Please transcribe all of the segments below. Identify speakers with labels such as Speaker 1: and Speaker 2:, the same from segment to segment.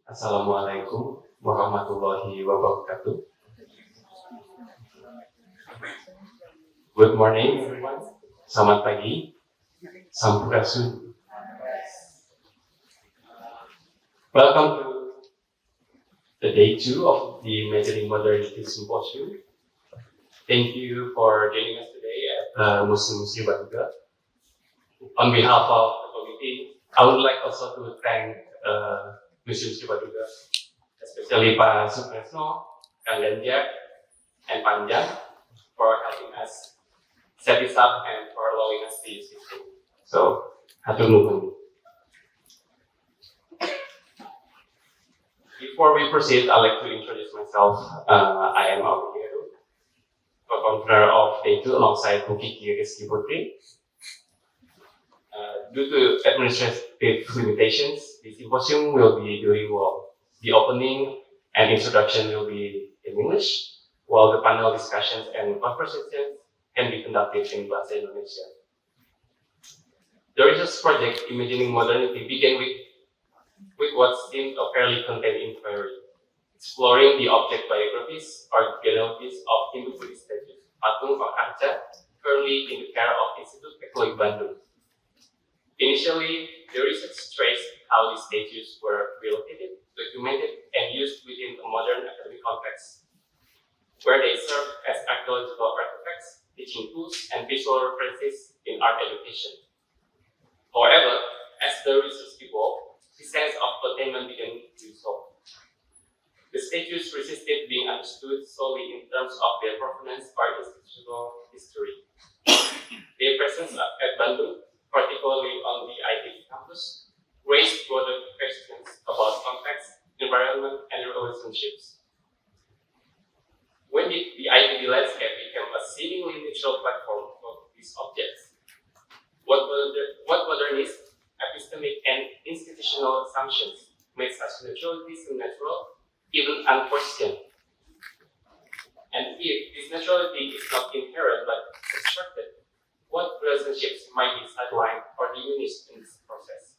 Speaker 1: Assalamualaikum warahmatullahi wabarakatuh. Good morning, everyone. Selamat pagi. Sampurasun. Welcome to the day 2 of the MODERNITY Symposium. Thank you for joining us today at Museum Sri Baduga. On behalf of the committee, I would like also to thank Museum Sri Baduga, especially Pak Sutresno, Kang Ganjar, and Panjang for helping us set this up and for allowing us to use this tool. So, hatur nuhun. Before we proceed, I'd like to introduce myself. I am Aurelio, co-founder of Day 2 alongside Bu Kiki Rizky Putri. Due to administrative limitations, the symposium will be doing well. The opening and introduction will be in English, while the panel discussions and conversations can be conducted in Bahasa Indonesia. The research project Imagining Modernity began with what seemed a fairly contained inquiry, exploring the object biographies or genealogies of Hindu Buddhist statues, patung or arca, currently in the care of Institut Teknologi Bandung. Initially, the research traced how these statues were relocated, documented, and used within a modern academic context, where they serve as archaeological artifacts, teaching tools, and visual references in art education. However, as the research evolved, the sense of containment began to dissolve. The statues resisted being understood solely in terms of their provenance or institutional history. Their presence at Bandung, particularly on the ITB campus, raised broader questions about context, environment, and relationships. When did the ITB landscape become a seemingly neutral platform for these objects? What modernist, epistemic, and institutional assumptions made such neutrality so natural, even unquestioned? And if this neutrality is not inherent but constructed, what relationships might be sidelined or diminished in this process?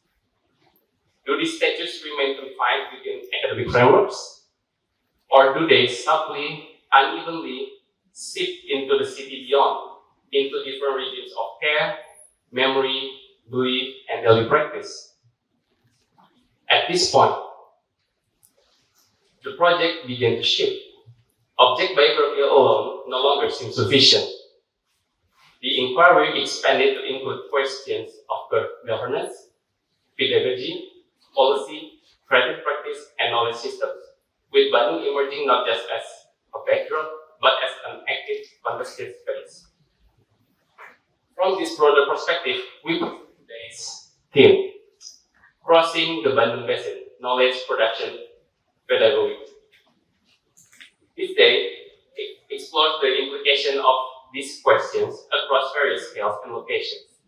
Speaker 1: Do these statues remain confined within academic frameworks? Or do they subtly, unevenly seep into the city beyond, into different regions of care, memory, belief, and daily practice? At this point, the project began to shift. Object biography alone no longer seemed sufficient. The inquiry expanded to include questions of governance, pedagogy, policy, creative practice, and knowledge systems, with Bandung emerging not just as a backdrop, but as an active contested space. From this broader perspective, we put today's theme, Crossing the Bandung Basin, Knowledge Production Pedagogy. This day, it explores the implication of these questions across various scales and locations.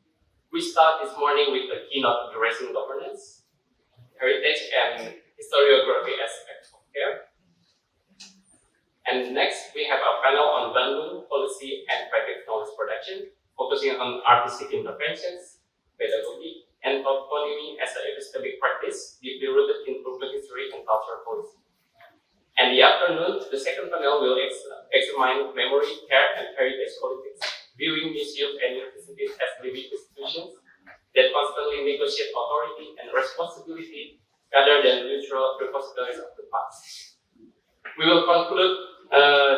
Speaker 1: We start this morning with a keynote addressing governance, heritage, and historiography aspects of care. And next, we have a panel on Bandung policy and creative knowledge production, focusing on artistic interventions, pedagogy, and toponymy as an epistemic practice deeply rooted in urban history and cultural policy. And the afternoon, the second panel will examine memory, care, and heritage politics, viewing museums and universities as living institutions that constantly negotiate authority and responsibility rather than neutral repositories of the past. We will conclude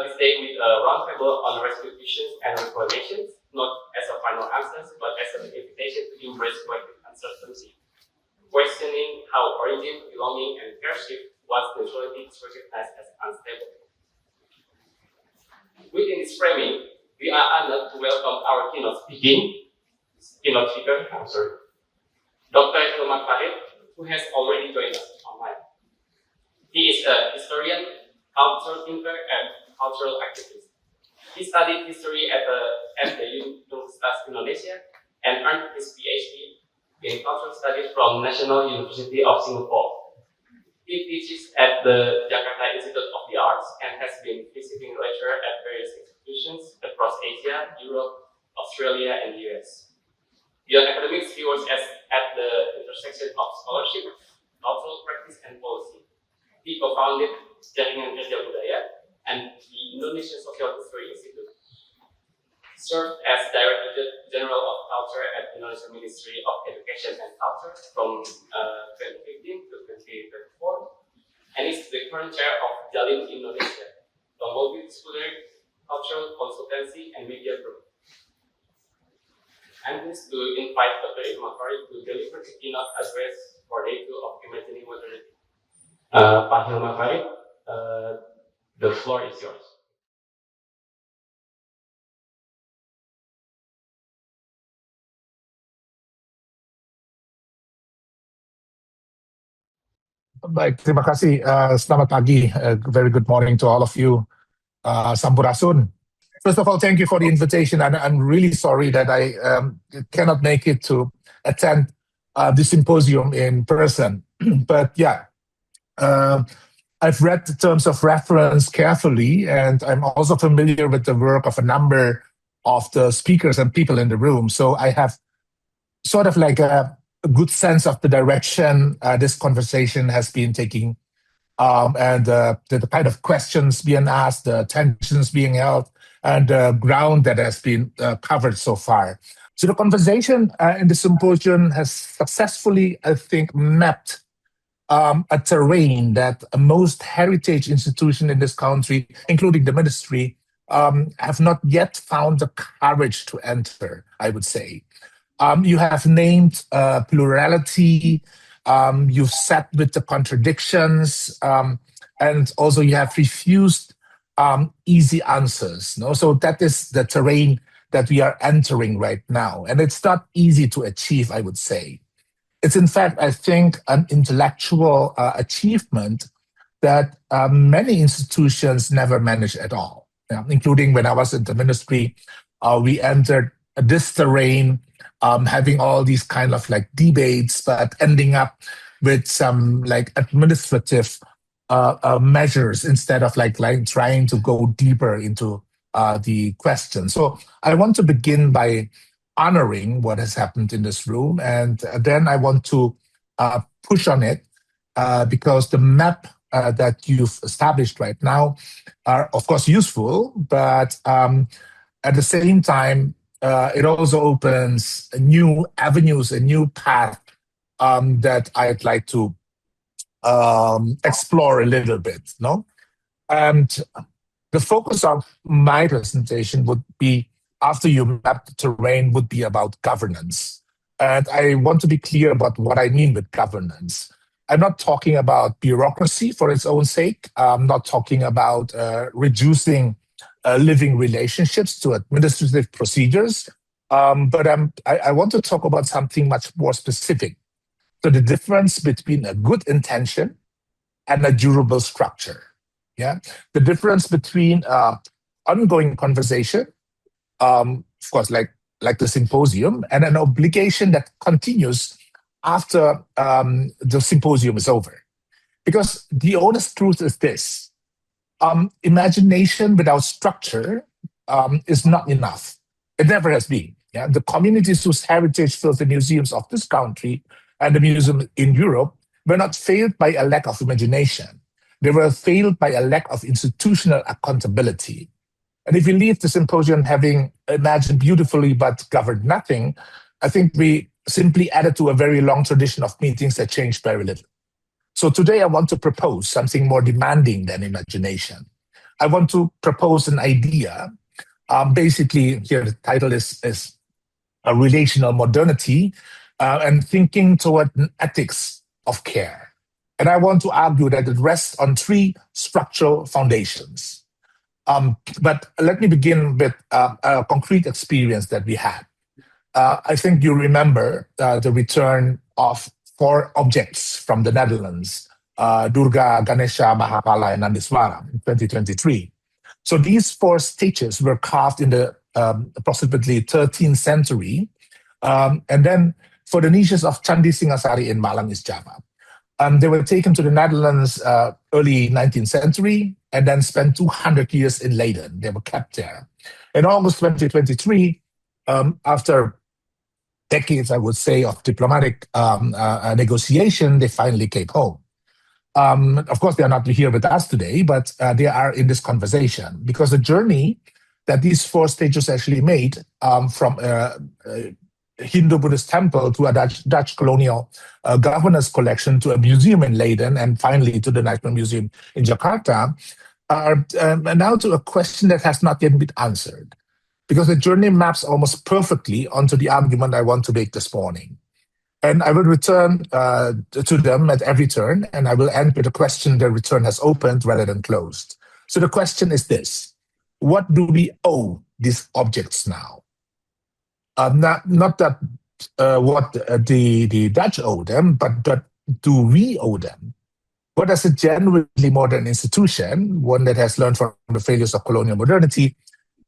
Speaker 1: this day with a roundtable on restitutions and reclamations, not as a final answer, but as an invitation to embrace collective uncertainty, questioning how origin, belonging, and care shift once neutrality is recognized as unstable. Within this framing, we are honored to welcome our keynote speaker, Dr. Hilmar Farid, who has already joined us online. He is a historian, cultural thinker, and cultural activist. He studied history at the Universitas Indonesia and earned his PhD in cultural studies from National University of Singapore. He teaches at the Jakarta Institute of the Arts and has been visiting lecturer at various institutions across Asia, Europe, Australia, and the US. Beyond academics, he works at the intersection of scholarship, cultural practice, and policy, He co-founded Jalinindonesia Budaya and the Indonesian Social History Institute. Served as Director General of Culture at the Indonesian Ministry of Education and Culture from 2015 to 2024, and is the current chair of Jalinindonesia, a multidisciplinary cultural consultancy and media group. I'm pleased to invite Dr. Hilmar Farid to deliver the keynote address for Day 2 of Imagining Modernity. Pak Hilmar Farid, the floor is yours.
Speaker 2: Baik, terima kasih. Selamat pagi. Very good morning to all of you. Sampurasun. First of all, thank you for the invitation. And I'm really sorry that I cannot make it to attend the symposium in person. But yeah, I've read the terms of reference carefully, and I'm also familiar with the work of a number of the speakers and people in the room. So I have sort of like a good sense of the direction this conversation has been taking, and the kind of questions being asked, the tensions being held, and the ground that has been covered so far. So the conversation in the symposium has successfully, I think, mapped a terrain that most heritage institutions in this country, including the ministry, have not yet found the courage to enter, I would say. You have named plurality, you've sat with the contradictions, and also you have refused easy answers. No? So that is the terrain that we are entering right now. And it's not easy to achieve, I would say. It's in fact, I think, an intellectual achievement that many institutions never managed at all, including when I was in the ministry. We entered this terrain, having all these kind of like debates, but ending up with some like administrative measures instead of like trying to go deeper into the question. So I want to begin by honoring what has happened in this room, and then I want to push on it because the map that you've established right now are of course useful, but at the same time, it also opens new avenues, a new path that I'd like to explore a little bit. No, and the focus of my presentation would be, after you map the terrain, would be about governance. And I want to be clear about what I mean with governance. I'm not talking about bureaucracy for its own sake. I'm not talking about reducing living relationships to administrative procedures. But I want to talk about something much more specific. So the difference between a good intention and a durable structure. Yeah, the difference between ongoing conversation, of course, like the symposium, and an obligation that continues after the symposium is over. Because the honest truth is this: imagination without structure is not enough. It never has been. Yeah? The communities whose heritage fills the museums of this country and the museum in Europe were not failed by a lack of imagination. They were failed by a lack of institutional accountability. And if we leave the symposium having imagined beautifully but governed nothing, I think we simply added to a very long tradition of meetings that changed very little. So today I want to propose something more demanding than imagination. I want to propose an idea. Basically, here the title is a relational modernity and thinking toward an ethics of care. And I want to argue that it rests on three structural foundations. But let me begin with a concrete experience that we had. I think you remember the return of 4 objects from the Netherlands, Durga, Ganesha, Mahakala, and Nandiswara in 2023. So these 4 statues were carved in the approximately 13th century. And then for the niches of Candi Singasari in Malang, East Java. They were taken to the Netherlands early 19th century and then spent 200 years in Leiden. They were kept there. In August 2023, after decades, I would say, of diplomatic negotiation, they finally came home. Of course, they are not here with us today, but they are in this conversation because the journey that these four stages actually made from a Hindu-Buddhist temple to a Dutch colonial governor's collection to a museum in Leiden and finally to the National Museum in Jakarta are now to a question that has not yet been answered because the journey maps almost perfectly onto the argument I want to make this morning. And I will return to them at every turn, and I will end with a question the return has opened rather than closed. So the question is this: what do we owe these objects now? Not that what the Dutch owe them, but that do we owe them? What does a genuinely modern institution, one that has learned from the failures of colonial modernity,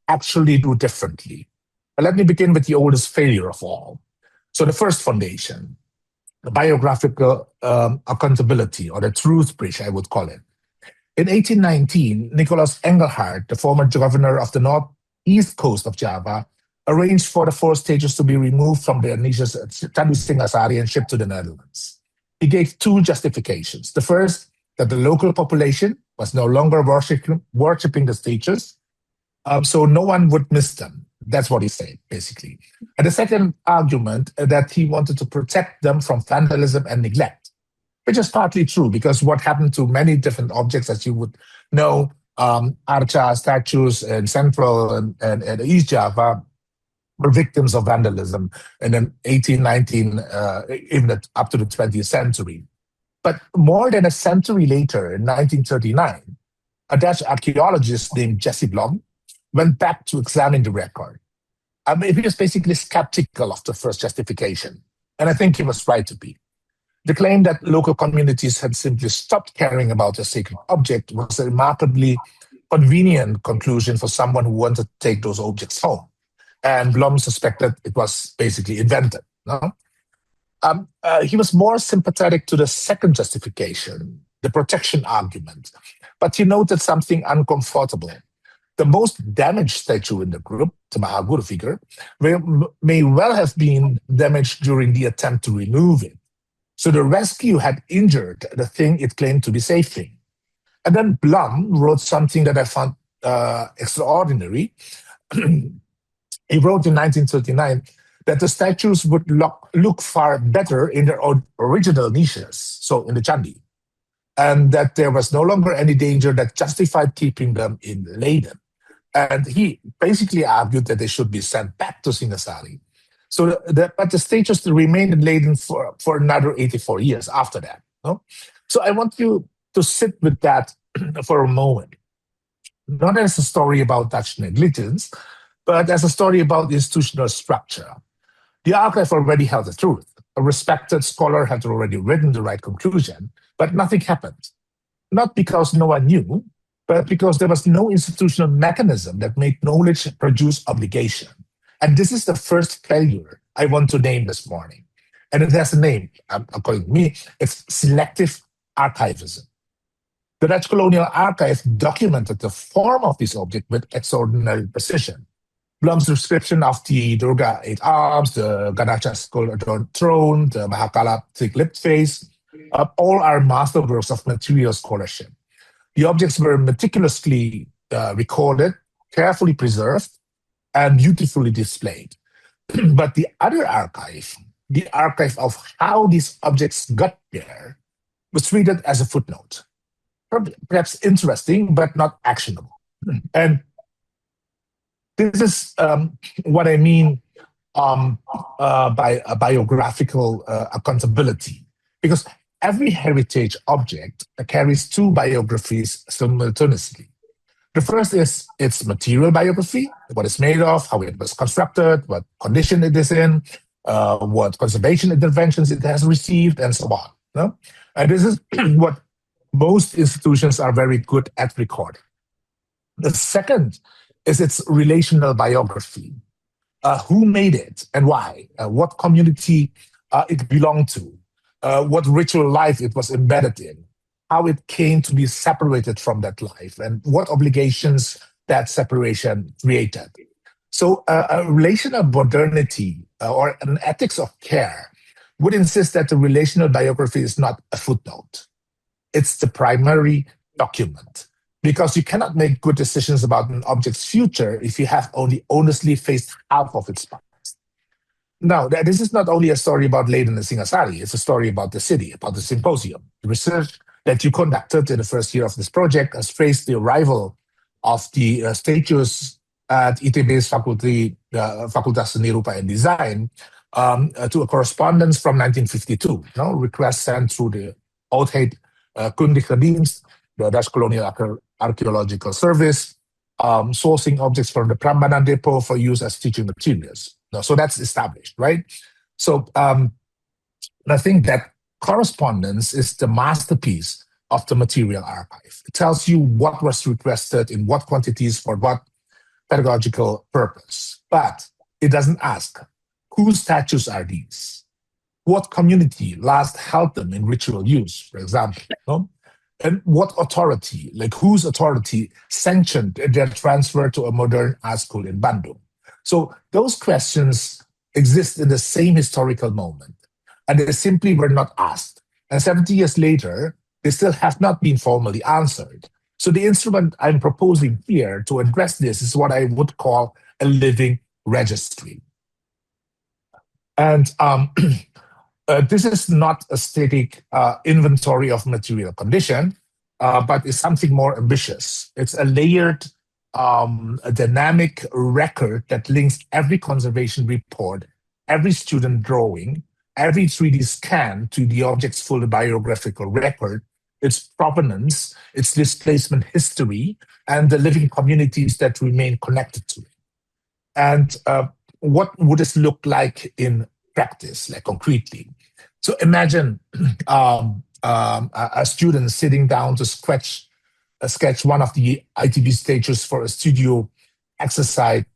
Speaker 2: actually do differently? Let me begin with the oldest failure of all. So the first foundation, the biographical accountability, or the truth bridge, I would call it. In 1819, Nicholas Engelhard, the former governor of the northeast coast of Java, arranged for the four stages to be removed from the Indonesia's Candi Singasari and shipped to the Netherlands. He gave two justifications. The first, that the local population was no longer worshipping the stages, so no one would miss them. That's what he said, basically. And the second argument, that he wanted to protect them from vandalism and neglect, which is partly true, because what happened to many different objects, as you would know, archa statues in Central and East Java were victims of vandalism in 1819, even up to the 20th century. But more than a century later, in 1939, a Dutch archaeologist named Jesse Blom went back to examine the record. He was basically skeptical of the first justification, and I think he was right to be. The claim that local communities had simply stopped caring about a sacred object was a remarkably convenient conclusion for someone who wanted to take those objects home. And Blom suspected it was basically invented. No? He was more sympathetic to the second justification, the protection argument, but he noted something uncomfortable. The most damaged statue in the group, the Mahaguru figure, may well have been damaged during the attempt to remove it. So the rescue had injured the thing it claimed to be saving. And then Blum wrote something that I found extraordinary. He wrote in 1939 that the statues would look far better in their original niches, so in the Candi, and that there was no longer any danger that justified keeping them in Leiden. And he basically argued that they should be sent back to Singasari. So, but the statues remained in Leiden for another 84 years after that. No? So I want you to sit with that for a moment. Not as a story about Dutch negligence, but as a story about institutional structure. The archive already held the truth. A respected scholar had already written the right conclusion, but nothing happened. Not because no one knew, but because there was no institutional mechanism that made knowledge produce obligation. And this is the first failure I want to name this morning. And it has a name, according to me, it's selective archivism. The Dutch Colonial Archive documented the form of this object with extraordinary precision. Blum's description of the Durga 8 arms, the Ganesha skull-adorned throne, the Mahakala thick-lipped face, all are masterworks of material scholarship. The objects were meticulously recorded, carefully preserved, and beautifully displayed. But the other archive, the archive of how these objects got there, was treated as a footnote. Perhaps interesting, but not actionable. And this is what I mean by a biographical accountability, because every heritage object carries two biographies simultaneously. The first is its material biography, what it's made of, how it was constructed, what condition it is in, what conservation interventions it has received, and so on. No? And this is what most institutions are very good at recording. The second is its relational biography. Who made it and why? What community it belonged to? What ritual life it was embedded in? How it came to be separated from that life? And what obligations that separation created? So a relational modernity or an ethics of care would insist that the relational biography is not a footnote. It's the primary document. Because you cannot make good decisions about an object's future if you have only honestly faced half of its past. Now, this is not only a story about Leiden and Singasari, it's a story about the city, about the symposium. The research that you conducted in the first year of this project has traced the arrival of the statues at ITB's Fakultas Seni Rupa and Design to a correspondence from 1952, requests sent through the Oudheid Kundige Dienst, the Dutch Colonial Archaeological Service, sourcing objects from the Prambanan Depot for use as teaching materials. So that's established, right? So I think that correspondence is the masterpiece of the material archive. It tells you what was requested in what quantities for what pedagogical purpose. But it doesn't ask, whose statues are these? What community last held them in ritual use, for example? And what authority, like whose authority sanctioned their transfer to a modern art school in Bandung? So those questions exist in the same historical moment, and they simply were not asked. And 70 years later, they still have not been formally answered. So the instrument I'm proposing here to address this is what I would call a living registry. And this is not a static inventory of material condition, but is something more ambitious. It's a layered, a dynamic record that links every conservation report, every student drawing, every 3D scan to the object's full biographical record, its provenance, its displacement history, and the living communities that remain connected to it. And what would this look like in practice, like concretely? So imagine a student sitting down to sketch one of the ITB statues for a studio exercise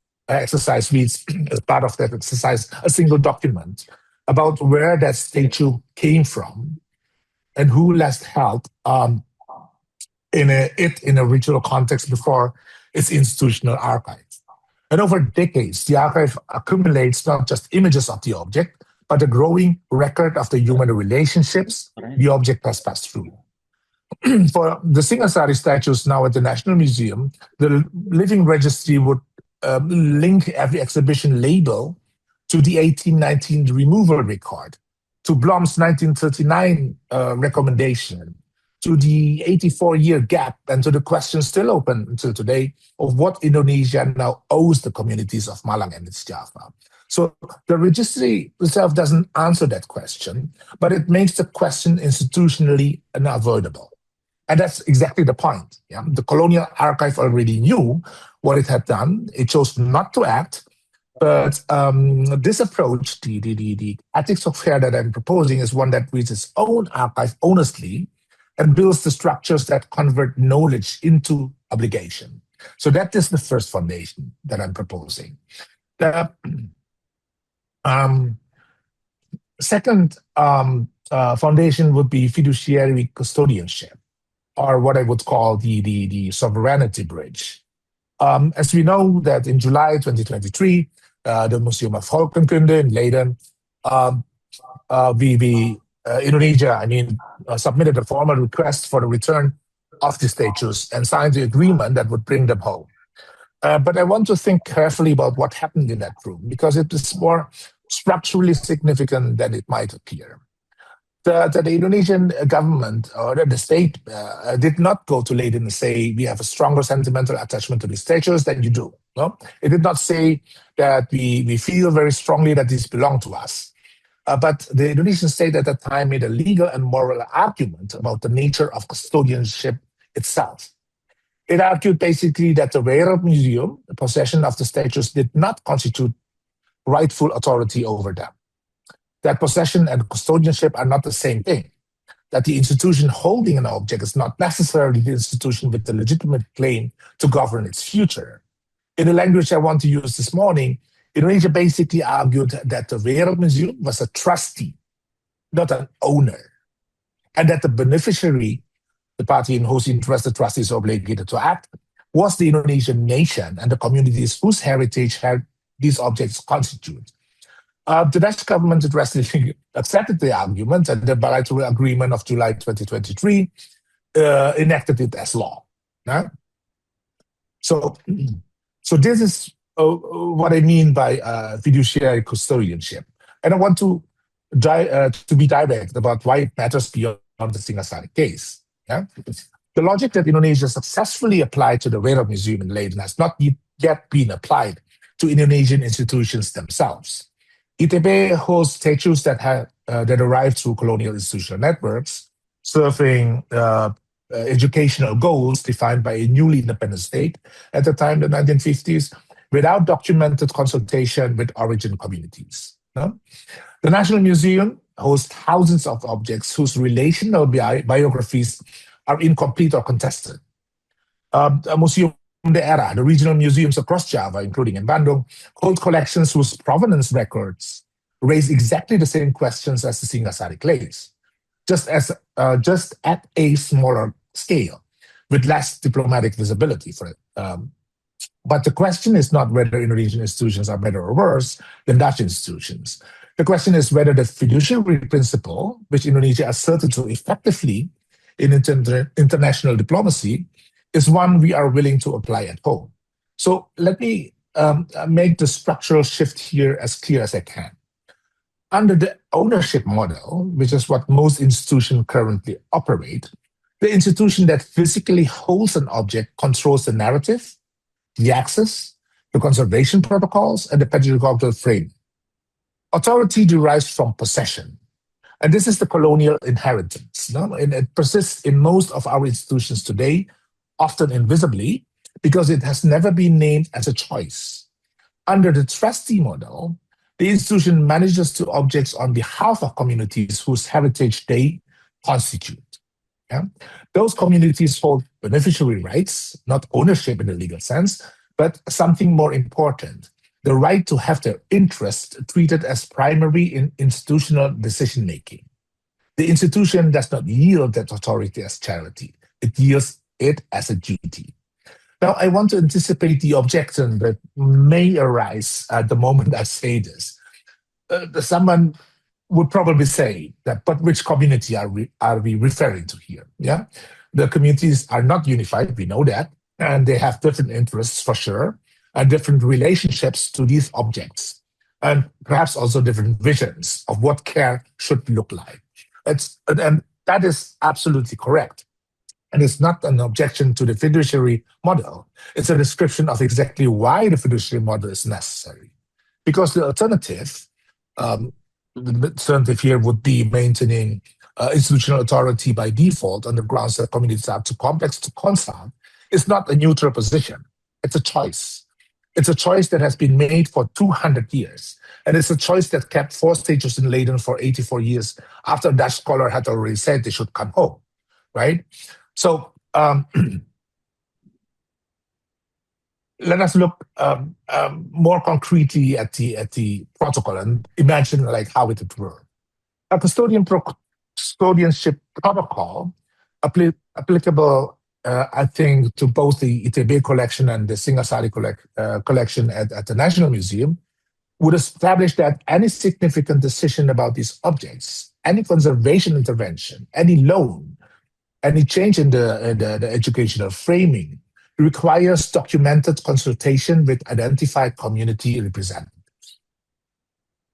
Speaker 2: reads as part of that exercise a single document about where that statue came from and who last held in a ritual context before its institutional archive. And over decades, the archive accumulates not just images of the object, but a growing record of the human relationships the object has passed through. For the Singasari statues now at the National Museum, the living registry would link every exhibition label to the 1819 removal record, to Blom's 1939 recommendation, to the 84-year gap, and to the question still open until today of what Indonesia now owes the communities of Malang and its Java. So the registry itself doesn't answer that question, but it makes the question institutionally unavoidable. And that's exactly the point. Yeah? The Colonial Archive already knew what it had done. It chose not to act. But this approach, the ethics of care that I'm proposing, is one that reads its own archive honestly and builds the structures that convert knowledge into obligation. So that is the first foundation that I'm proposing. The second foundation would be fiduciary custodianship, or what I would call the sovereignty bridge. As we know that in July 2023, the Museum of Volkenkunde in Leiden, Indonesia, submitted a formal request for the return of the statues and signed the agreement that would bring them home. But I want to think carefully about what happened in that room, because it is more structurally significant than it might appear. The Indonesian government or the state did not go to Leiden and say, we have a stronger sentimental attachment to the statues than you do. No? It did not say that we feel very strongly that these belong to us. But the Indonesian state at that time made a legal and moral argument about the nature of custodianship itself. It argued basically that the Wereld Museum, the possession of the statues, did not constitute rightful authority over them. That possession and custodianship are not the same thing. That the institution holding an object is not necessarily the institution with the legitimate claim to govern its future. In the language I want to use this morning, Indonesia basically argued that the Wereld Museum was a trustee, not an owner, and that the beneficiary, the party in whose interest the trustee is obligated to act, was the Indonesian nation and the communities whose heritage these objects constitute. The Dutch government accepted the argument, and the bilateral agreement of July 2023 enacted it as law. Yeah? So this is what I mean by fiduciary custodianship. And I want to be direct about why it matters beyond the Singasari case. Yeah? The logic that Indonesia successfully applied to the Wera Museum in Leiden has not yet been applied to Indonesian institutions themselves. ITB hosts statues that arrived through colonial institutional networks, serving educational goals defined by a newly independent state at the time, the 1950s, without documented consultation with origin communities. No? The National Museum hosts thousands of objects whose relational biographies are incomplete or contested. Museum Daerah, the regional museums across Java, including in Bandung, hold collections whose provenance records raise exactly the same questions as the Singasari claims, just at a smaller scale, with less diplomatic visibility for it. But the question is not whether Indonesian institutions are better or worse than Dutch institutions. The question is whether the fiduciary principle, which Indonesia asserted so effectively in international diplomacy, is one we are willing to apply at home. So let me make the structural shift here as clear as I can. Under the ownership model, which is what most institutions currently operate, the institution that physically holds an object controls the narrative, the access, the conservation protocols, and the pedagogical frame. Authority derives from possession. And this is the colonial inheritance. No? And it persists in most of our institutions today, often invisibly, because it has never been named as a choice. Under the trustee model, the institution manages to objects on behalf of communities whose heritage they constitute. Yeah? Those communities hold beneficiary rights, not ownership in the legal sense, but something more important, the right to have their interests treated as primary in institutional decision-making. The institution does not yield that authority as charity. It yields it as a duty. Now, I want to anticipate the objection that may arise at the moment I say this. Someone would probably say that, but which community are we referring to here? Yeah, the communities are not unified, we know that, and they have different interests for sure, and different relationships to these objects, and perhaps also different visions of what care should look like. And that is absolutely correct. And it's not an objection to the fiduciary model. It's a description of exactly why the fiduciary model is necessary. Because the alternative here would be maintaining institutional authority by default on the grounds that communities are too complex to consult. It's not a neutral position. It's a choice. It's a choice that has been made for 200 years. And it's a choice that kept 4 statues in Leiden for 84 years after a Dutch scholar had already said they should come home, right? So let us look more concretely at the protocol and imagine like how it would work. A custodianship protocol applicable, I think, to both the ITB collection and the Singasari collection at the National Museum would establish that any significant decision about these objects, any conservation intervention, any loan, any change in the educational framing requires documented consultation with identified community representatives.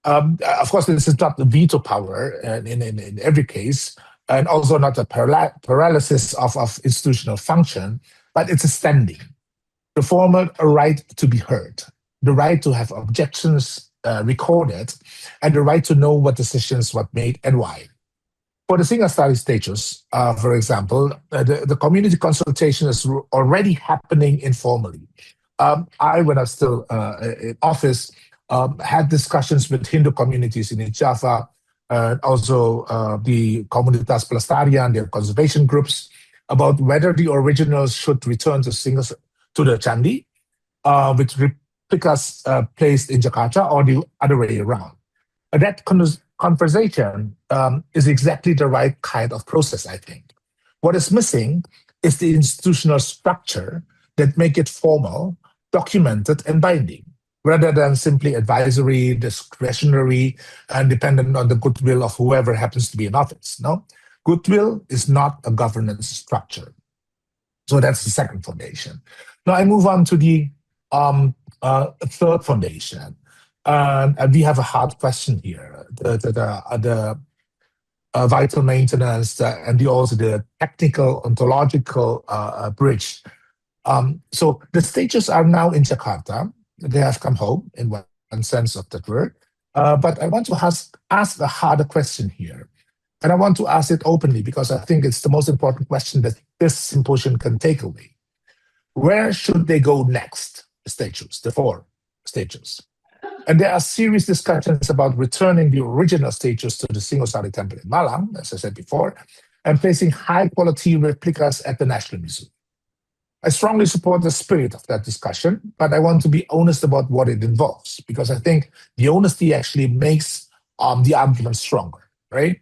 Speaker 2: Of course, this is not the veto power in every case, and also not a paralysis of institutional function, but it's a standing. The former, a right to be heard, the right to have objections recorded, and the right to know what decisions were made and why. For the Singasari statues, for example, the community consultation is already happening informally. When I was still in office, had discussions with Hindu communities in East Java, also the Komunitas Pelestarian, their conservation groups, about whether the originals should return to the Candi, with replicas placed in Jakarta, or the other way around. That conversation is exactly the right kind of process, I think. What is missing is the institutional structure that make it formal, documented, and binding, rather than simply advisory, discretionary, and dependent on the goodwill of whoever happens to be in office. No, Goodwill is not a governance structure. So that's the second foundation. Now I move on to the third foundation. And we have a hard question here. The vital maintenance and also the technical ontological bridge. So the stages are now in Jakarta. They have come home in one sense of that word. But I want to ask a harder question here. And I want to ask it openly because I think it's the most important question that this symposium can take away. Where should they go next? The stages, the 4 stages. And there are serious discussions about returning the original stages to the Singosari Temple in Malang, as I said before, and placing high-quality replicas at the National Museum. I strongly support the spirit of that discussion, but I want to be honest about what it involves, because I think the honesty actually makes the argument stronger, right?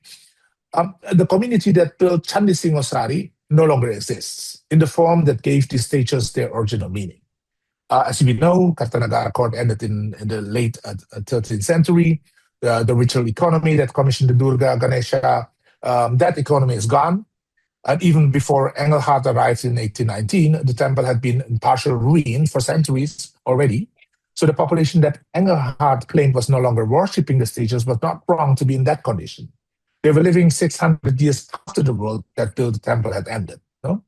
Speaker 2: The community that built Candi Singosari no longer exists in the form that gave these stages their original meaning. As we know, Kartanagara court ended in the late 13th century. The ritual economy that commissioned the Durga, Ganesha, that economy is gone. And even before Engelhardt arrived in 1819, the temple had been in partial ruin for centuries already. So the population that Engelhardt claimed was no longer worshipping the stages was not wrong to be in that condition. They were living 600 years after the world that built the temple had ended. No?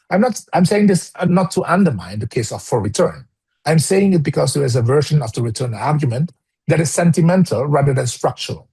Speaker 2: I'm saying this not to undermine the case for return. I'm saying it because there is a version of the return argument that is sentimental rather than structural,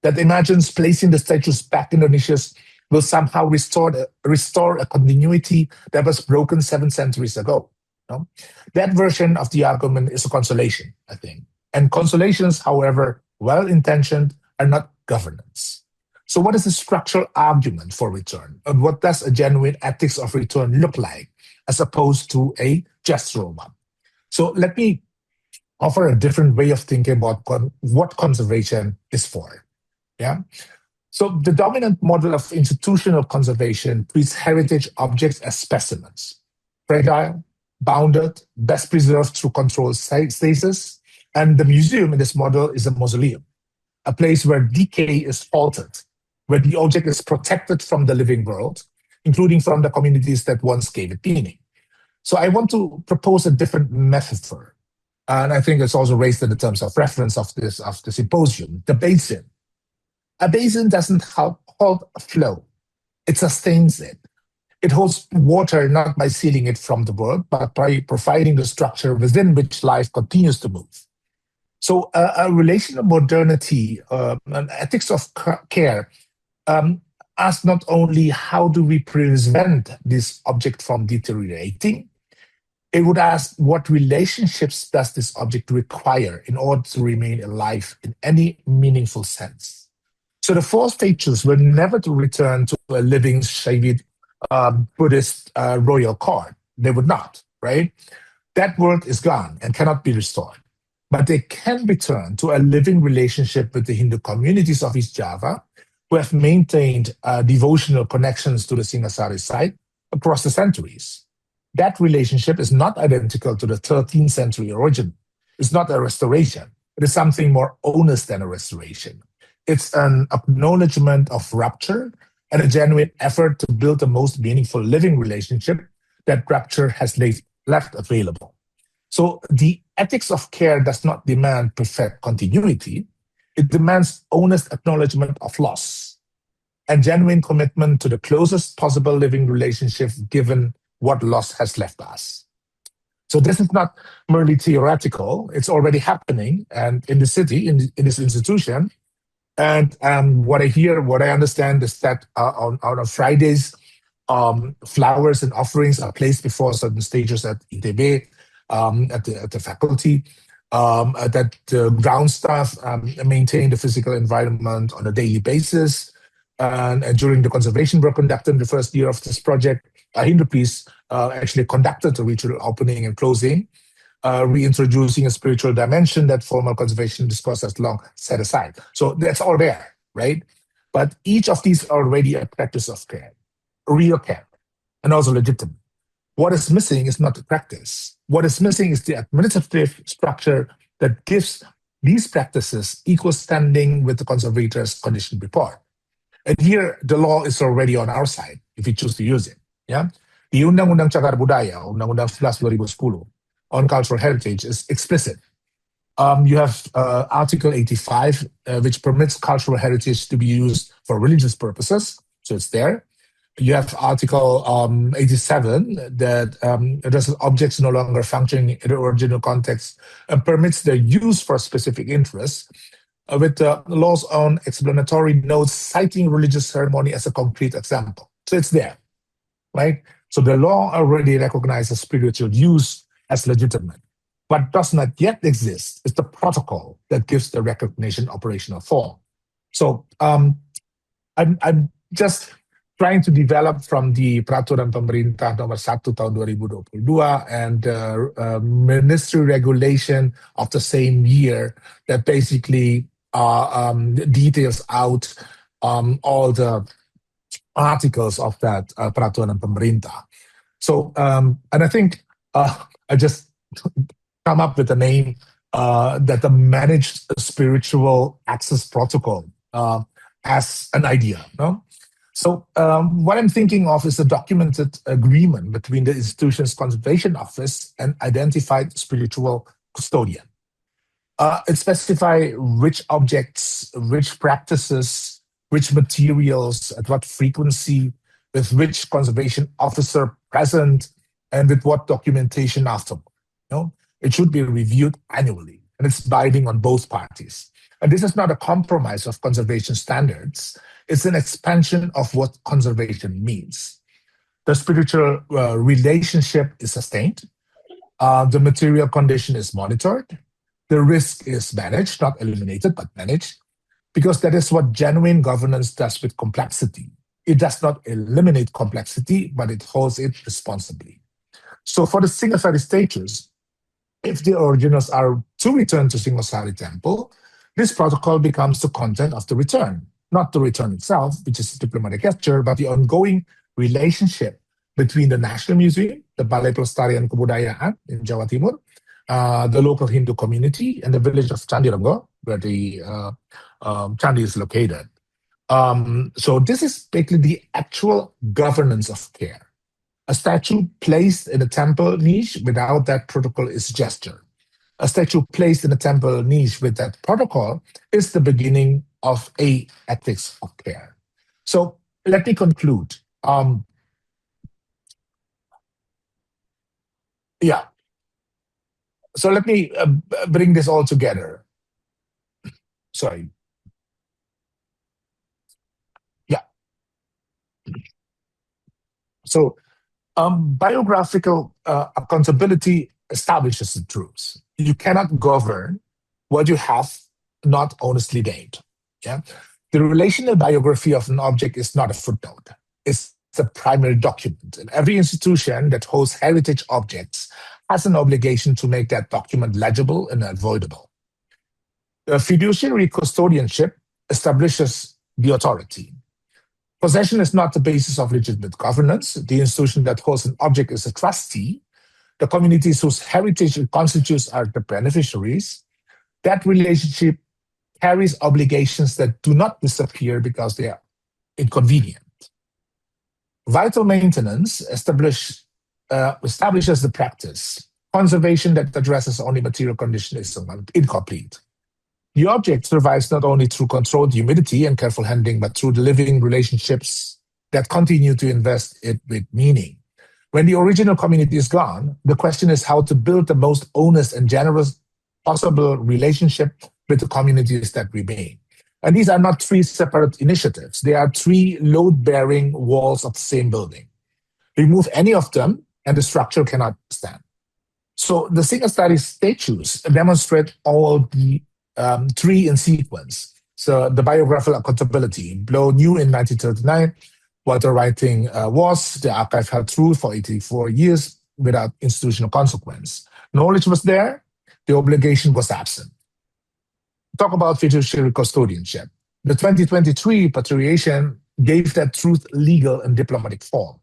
Speaker 2: that imagines placing the statues back in Indonesia's will somehow restore a continuity that was broken 7 centuries ago. No? That version of the argument is a consolation, I think. And consolations, however well-intentioned, are not governance. So what is the structural argument for return? And what does a genuine ethics of return look like as opposed to a gestural one? So let me offer a different way of thinking about what conservation is for. Yeah. So the dominant model of institutional conservation treats heritage objects as specimens, fragile, bounded, best preserved through controlled stasis. And the museum in this model is a mausoleum, a place where decay is halted, where the object is protected from the living world, including from the communities that once gave it meaning. So I want to propose a different metaphor. And I think it's also raised in the terms of reference of the symposium, the basin. A basin doesn't hold a flow, it sustains it. It holds water not by sealing it from the world, but by providing the structure within which life continues to move. So a relation of modernity, an ethics of care, asks not only how do we prevent this object from deteriorating, it would ask what relationships does this object require in order to remain alive in any meaningful sense. So the 4 stages were never to return to a living Shaivid Buddhist royal court. They would not, right? That world is gone and cannot be restored. But they can return to a living relationship with the Hindu communities of East Java, who have maintained devotional connections to the Singasari site across the centuries. That relationship is not identical to the 13th century origin. It's not a restoration. It is something more honest than a restoration. It's an acknowledgement of rupture and a genuine effort to build the most meaningful living relationship that rupture has left available. So the ethics of care does not demand perfect continuity. It demands honest acknowledgement of loss and genuine commitment to the closest possible living relationship given what loss has left us. So this is not merely theoretical. It's already happening and in the city, in this institution. And what I understand is that on Fridays, flowers and offerings are placed before certain stages at ITB, at the faculty, that the ground staff maintain the physical environment on a daily basis. And during the conservation work conducted in the first year of this project, a Hindu priest actually conducted the ritual opening and closing, reintroducing a spiritual dimension that formal conservation discourse has long set aside. So that's all there, right? But each of these are already a practice of care, real care, and also legitimate. What is missing is not the practice. What is missing is the administrative structure that gives these practices equal standing with the conservator's condition report. And here, the law is already on our side if we choose to use it. Yeah, the Undang-Undang Cagar Budaya, Undang-Undang 11 2010 on cultural heritage is explicit. You have Article 85, which permits cultural heritage to be used for religious purposes, so it's there. You have Article 87 that addresses objects no longer functioning in the original context and permits their use for specific interests, with the law's own explanatory notes citing religious ceremony as a concrete example. So it's there, right? So the law already recognizes spiritual use as legitimate. What does not yet exist is the protocol that gives the recognition operational form. So I'm just trying to develop from the Peraturan Pemerintah Nomor 1 Tahun 2022 and ministry regulation of the same year that basically details out all the articles of that Peraturan Pemerintah. So, and I think I just come up with a name that the Managed Spiritual Access Protocol as an idea. No? So what I'm thinking of is a documented agreement between the institution's conservation office and identified spiritual custodian. It specifies which objects, which practices, which materials, at what frequency, with which conservation officer present, and with what documentation afterward. You know? It should be reviewed annually, and it's binding on both parties. And this is not a compromise of conservation standards. It's an expansion of what conservation means. The spiritual relationship is sustained. The material condition is monitored. The risk is managed, not eliminated, but managed, because that is what genuine governance does with complexity. It does not eliminate complexity, but it holds it responsibly. So for the Singasari statues, if the originals are to return to Singosari Temple, this protocol becomes the content of the return, not the return itself, which is a diplomatic gesture, but the ongoing relationship between the National Museum, the Balai Pelestarian Kebudayaan in Jawa Timur, the local Hindu community, and the village of Candireggo, where the Candi is located. So this is basically the actual governance of care. A statue placed in a temple niche without that protocol is gesture. A statue placed in a temple niche with that protocol is the beginning of a ethics of care. So let me conclude. So let me bring this all together. Sorry. Yeah. So biographical accountability establishes the truths. You cannot govern what you have not honestly gained. Yeah? The relational biography of an object is not a footnote. It's the primary document. And every institution that holds heritage objects has an obligation to make that document legible and avoidable. The fiduciary custodianship establishes the authority. Possession is not the basis of legitimate governance. The institution that holds an object is a trustee. The communities whose heritage it constitutes are the beneficiaries. That relationship carries obligations that do not disappear because they are inconvenient. Vital maintenance establishes the practice. Conservation that addresses only material condition is incomplete. The object survives not only through controlled humidity and careful handling, but through the living relationships that continue to invest it with meaning. When the original community is gone, the question is how to build the most honest and generous possible relationship with the communities that remain. And these are not three separate initiatives. They are three load-bearing walls of the same building. Remove any of them, and the structure cannot stand. So the Singasari statues demonstrate all the three in sequence. So the biographical accountability, Blow knew in 1939 what the writing was. The archive held true for 84 years without institutional consequence. Knowledge was there, the obligation was absent. Talk about fiduciary custodianship. The 2023 repatriation gave that truth legal and diplomatic form.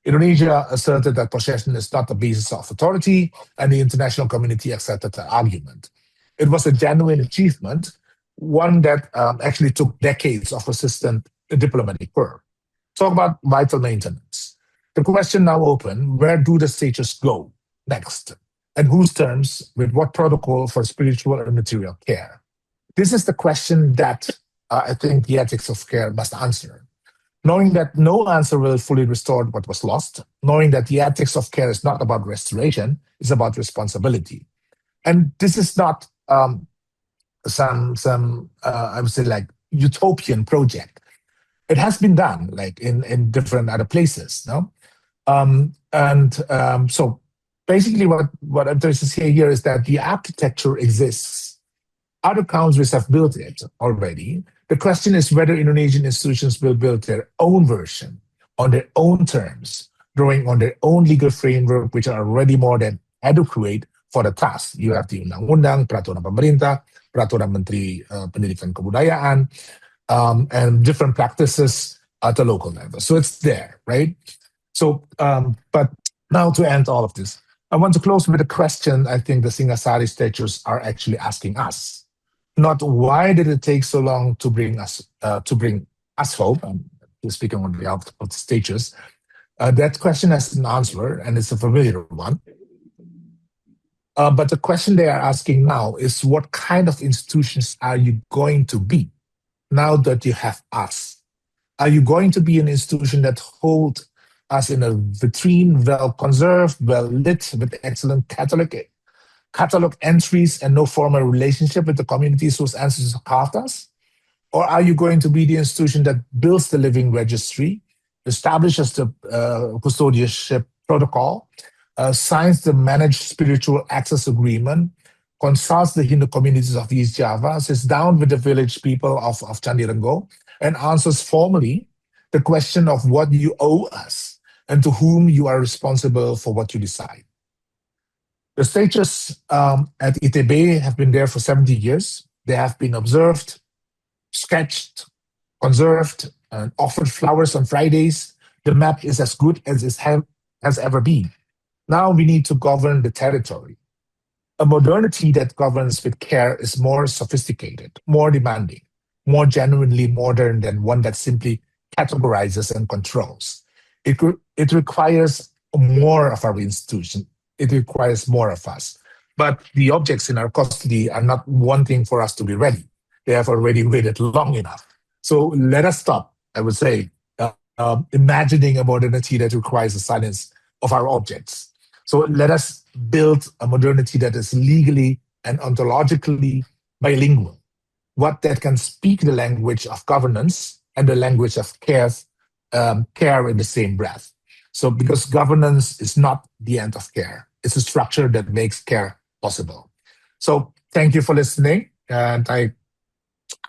Speaker 2: Indonesia asserted that possession is not the basis of authority, and the international community accepted the argument. It was a genuine achievement, one that actually took decades of persistent diplomatic verb. Talk about vital maintenance. The question now open, where do the stages go next? And whose terms, with what protocol for spiritual and material care? This is the question that I think the ethics of care must answer. Knowing that no answer will fully restore what was lost, knowing that the ethics of care is not about restoration, it's about responsibility. And this is not some I would say like utopian project. It has been done like in different other places, no? So basically what I'm trying to say here is that the architecture exists. Other countries have built it already. The question is whether Indonesian institutions will build their own version on their own terms, drawing on their own legal framework, which are already more than adequate for the task. You have the undang-undang, peraturan pemerintah, peraturan Menteri Pendidikan Kebudayaan, and different practices at the local level. So it's there, right? So, but now to end all of this, I want to close with a question I think the Singasari statutes are actually asking us. Not why did it take so long to bring us hope? I'm speaking on behalf of the statutes. That question has an answer, and it's a familiar one. But the question they are asking now is, what kind of institutions are you going to be now that you have us? Are you going to be an institution that holds us in a vitrine, well conserved, well lit, with excellent catalog entries and no formal relationship with the communities whose ancestors carved us? Or are you going to be the institution that builds the living registry, establishes the custodianship protocol, signs the managed spiritual access agreement, consults the Hindu communities of East Java, sits down with the village people of Candi Renggo, and answers formally the question of what you owe us and to whom you are responsible for what you decide? The stages at ITB have been there for 70 years. They have been observed, sketched, conserved, and offered flowers on Fridays. The map is as good as it has ever been. Now we need to govern the territory. A modernity that governs with care is more sophisticated, more demanding, more genuinely modern than one that simply categorizes and controls. It requires more of our institution. It requires more of us. But the objects in our custody are not wanting for us to be ready. They have already waited long enough. So let us stop, I would say, imagining a modernity that requires the silence of our objects. So let us build a modernity that is legally and ontologically bilingual, what that can speak the language of governance and the language of care in the same breath. So because governance is not the end of care, it's a structure that makes care possible. So thank you for listening. And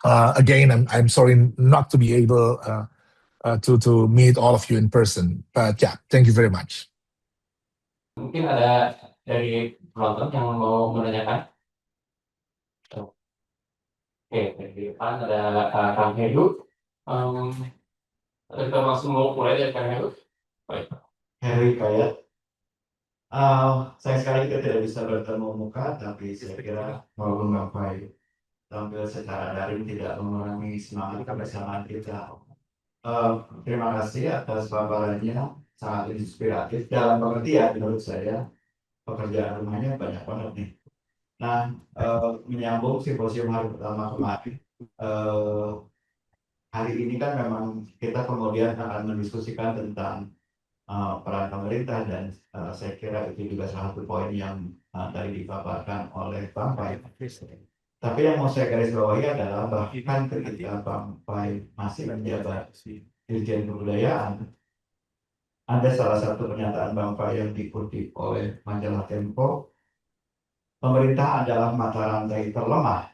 Speaker 2: I'm sorry not to be able to meet all of you in person. But yeah, thank you very much.
Speaker 1: Mungkin ada dari penonton yang mau menanyakan. Oke, dari depan ada Kang Heru. Kita langsung mau mulai dari Kang Heru. Baik.
Speaker 3: Heri Kayat. Sayang sekali kita tidak bisa bertemu muka, tapi saya kira walaupun Bapak tampil secara daring tidak mengurangi semangat kebersamaan kita. Terima kasih atas paparannya, sangat inspiratif. Dalam pengertian menurut saya pekerjaan rumahnya banyak banget nih. Nah, menyambung simposium hari pertama kemarin, hari ini kan memang kita kemudian akan mendiskusikan tentang peran pemerintah dan saya kira itu juga salah satu poin yang tadi dipaparkan oleh Bang Pai. Tapi yang mau saya garis bawahi adalah bahkan ketika Bang Pai masih menjabat Dirjen Kebudayaan, ada salah satu pernyataan Bang Pai yang dikutip oleh majalah Tempo, pemerintah adalah mata rantai terlemah.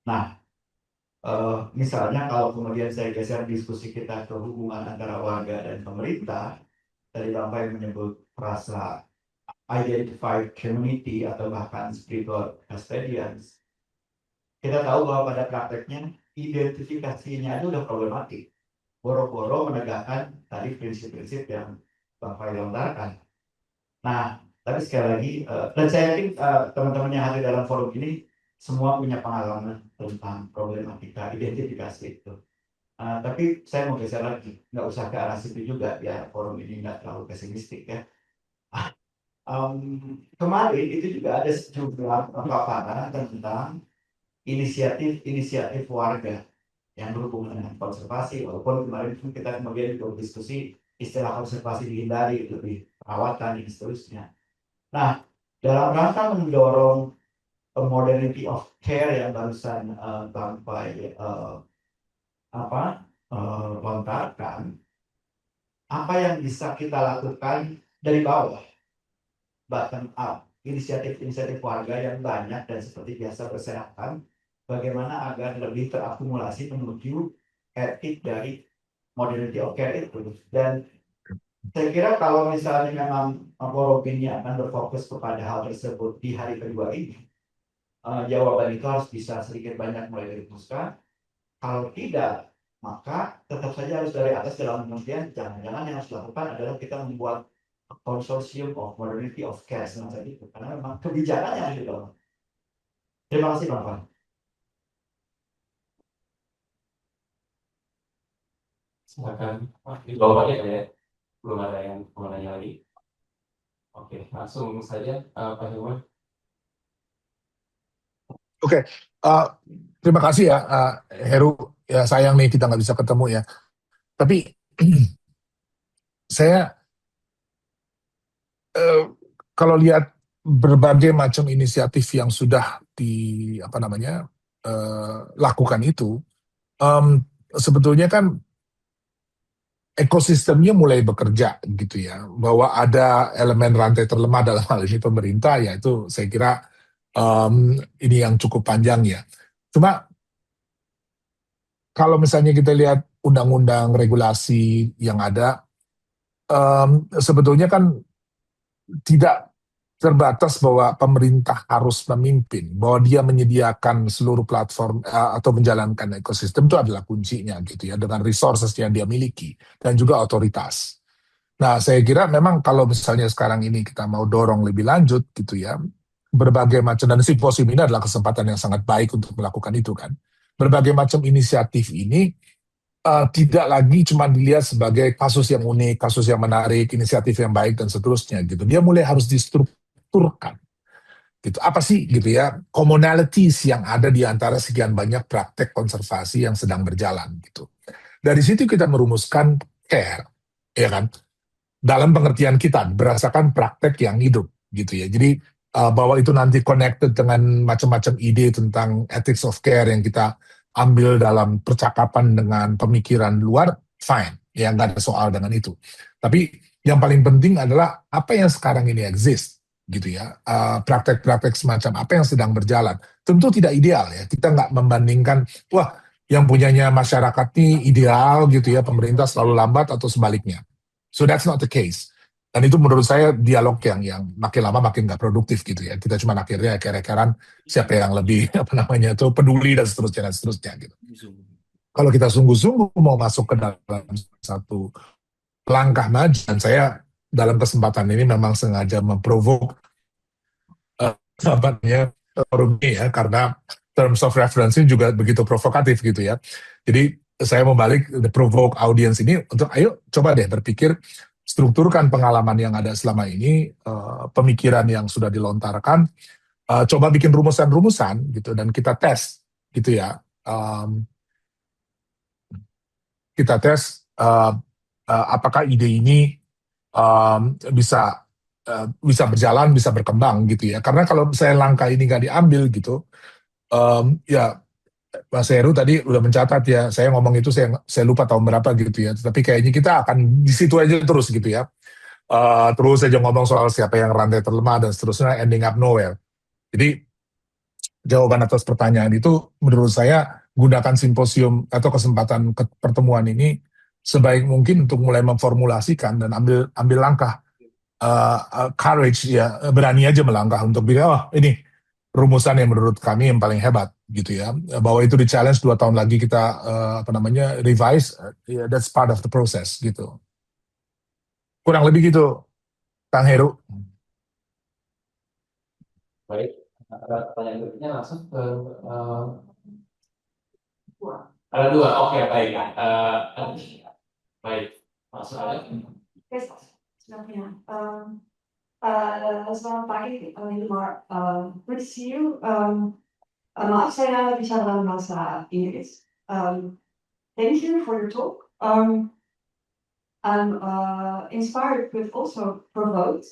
Speaker 3: Nah, misalnya kalau kemudian saya geser diskusi kita ke hubungan antara warga dan pemerintah, tadi Bang Pai menyebut frasa identified community atau bahkan spiritual custodians. Kita tahu bahwa pada prakteknya identifikasinya itu udah problematik. Boro-boro menegakkan tadi prinsip-prinsip yang Bang Pai lontarkan. Nah, tapi sekali lagi, dan saya yakin teman-teman yang hadir dalam forum ini semua punya pengalaman tentang problematika identifikasi itu. Tapi saya mau geser lagi, nggak usah ke arah situ juga, ya forum ini nggak terlalu pesimistik ya. Kemarin itu juga ada sejumlah paparan tentang inisiatif warga yang berhubungan dengan konservasi, walaupun kemarin pun kita kemudian berdiskusi istilah konservasi dihindari, lebih perawatan dan seterusnya. Nah, dalam rangka mendorong modernity of care yang barusan sampai lontarkan, apa yang bisa kita lakukan dari bawah, bottom up, inisiatif-inisiatif warga yang banyak dan seperti biasa berserakan, bagaimana agar lebih terakumulasi menuju etik dari modernity of care itu. Dan saya kira kalau misalnya memang forum ini akan berfokus kepada hal tersebut di hari kedua ini, jawaban itu harus bisa sedikit banyak mulai dirumuskan. Kalau tidak, maka tetap saja harus dari atas, dalam pengertian jangan-jangan yang harus dilakukan adalah kita membuat konsorsium of modernity of care semacam itu, karena memang kebijakan yang harus dilakukan. Terima kasih Bang Fan.
Speaker 1: Silakan. Di bawahnya ya, belum ada yang mau nanya lagi. Oke, langsung saja Pak Hilmar.
Speaker 2: Oke, terima kasih ya Heru. Ya sayang nih kita nggak bisa ketemu ya. Tapi saya kalau lihat berbagai macam inisiatif yang sudah lakukan itu, sebetulnya kan ekosistemnya mulai bekerja gitu ya, bahwa ada elemen rantai terlemah dalam hal ini pemerintah, ya itu saya kira ini yang cukup panjang ya. Cuma kalau misalnya kita lihat undang-undang regulasi yang ada, sebetulnya kan tidak terbatas bahwa pemerintah harus memimpin, bahwa dia menyediakan seluruh platform atau menjalankan ekosistem itu adalah kuncinya gitu ya, dengan resources yang dia miliki dan juga otoritas. Nah, saya kira memang kalau misalnya sekarang ini kita mau dorong lebih lanjut gitu ya, berbagai macam, dan Symposium ini adalah kesempatan yang sangat baik untuk melakukan itu kan. Berbagai macam inisiatif ini tidak lagi cuma dilihat sebagai kasus yang unik, kasus yang menarik, inisiatif yang baik dan seterusnya gitu. Dia mulai harus distrukturkan gitu. Apa sih gitu ya commonalities yang ada di antara sekian banyak praktek konservasi yang sedang berjalan gitu. Dari situ kita merumuskan care, ya kan? Dalam pengertian kita berdasarkan praktek yang hidup gitu ya. Jadi bahwa itu nanti connected dengan macam-macam ide tentang ethics of care yang kita ambil dalam percakapan dengan pemikiran luar, fine, ya nggak ada soal dengan itu. Tapi yang paling penting adalah apa yang sekarang ini exist gitu ya, praktek-praktek semacam apa yang sedang berjalan. Tentu tidak ideal ya, kita nggak membandingkan, wah yang punyanya masyarakat ini ideal gitu ya, pemerintah selalu lambat atau sebaliknya. So that's not the case. Dan itu menurut saya dialog yang makin lama makin nggak produktif gitu ya. Kita cuma akhirnya kere-keran siapa yang lebih itu peduli dan seterusnya gitu. Kalau kita sungguh-sungguh mau masuk ke dalam satu langkah maju, dan saya dalam kesempatan ini memang sengaja memprovok forum ini ya, karena terms of reference juga begitu provokatif gitu ya. Jadi saya membalik the provoke audience ini untuk ayo coba deh berpikir, strukturkan pengalaman yang ada selama ini, pemikiran yang sudah dilontarkan, coba bikin rumusan-rumusan gitu dan kita tes gitu ya. Kita tes apakah ide ini bisa berjalan, bisa berkembang gitu ya. Karena kalau saya langkah ini nggak diambil gitu, ya Mas Heru tadi udah mencatat ya, saya ngomong itu saya lupa tahun berapa gitu ya, tapi kayaknya kita akan di situ aja terus gitu ya. Terus aja ngomong soal siapa yang rantai terlemah dan seterusnya, ending up nowhere. Jadi jawaban atas pertanyaan itu menurut saya gunakan simposium atau kesempatan pertemuan ini sebaik mungkin untuk mulai memformulasikan dan ambil langkah, courage ya, berani aja melangkah untuk bilang, oh ini rumusan yang menurut kami yang paling hebat gitu ya, bahwa itu di challenge 2 tahun lagi kita revise, that's part of the process gitu, kurang lebih gitu Kang Heru.
Speaker 1: Baik, pertanyaan berikutnya langsung ke Ada dua, oke baik. Baik, Mas Alek.
Speaker 4: Yes, Sylvia. Selamat pagi, Hilmar. Good to see you. Maaf saya bicara dalam bahasa Inggris. Thank you for your talk. I'm inspired but also provoked.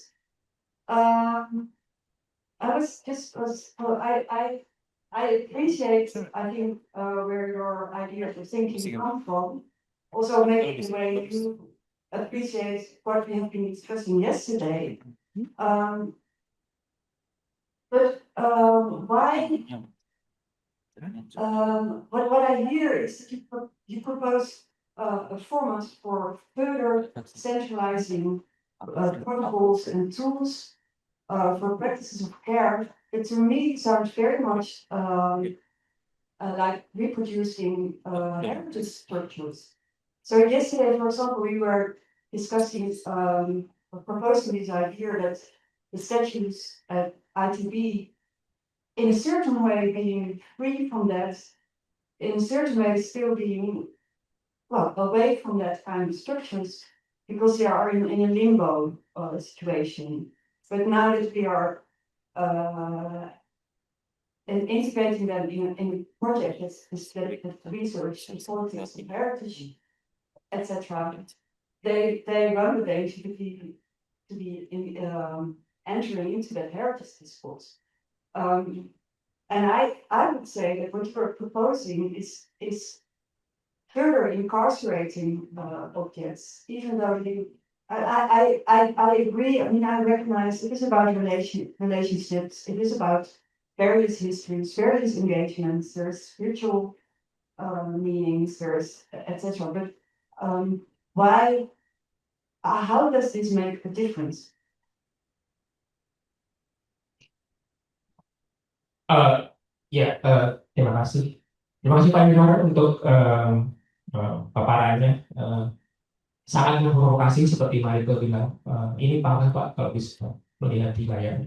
Speaker 4: I appreciate, I think, where your ideas of thinking come from. Also, maybe the way you appreciate what we have been discussing yesterday. Why? What I hear is that you propose a format for further centralizing protocols and tools for practices of care. It to me sounds very much like reproducing heritage structures. So yesterday, for example, we were discussing proposing this idea that the statues at ITB, in a certain way, being free from that, in a certain way, still being away from that kind of structures, because they are in a limbo situation. But now that we are and integrating them in a project that's dedicated to research and politics and heritage, etc., they run the danger to be entering into that heritage discourse. And I would say that what you're proposing is further incarcerating objects, even though I agree. I mean, I recognize it is about relationships. It is about various histories, various engagements. There's spiritual meanings. There's etc. But why? How does this make a difference?
Speaker 5: Terima kasih. Terima kasih Pak Hilmar untuk paparannya. Sangat memprovokasi seperti Mariko bilang. Ini parah Pak kalau bisa melihat di layar.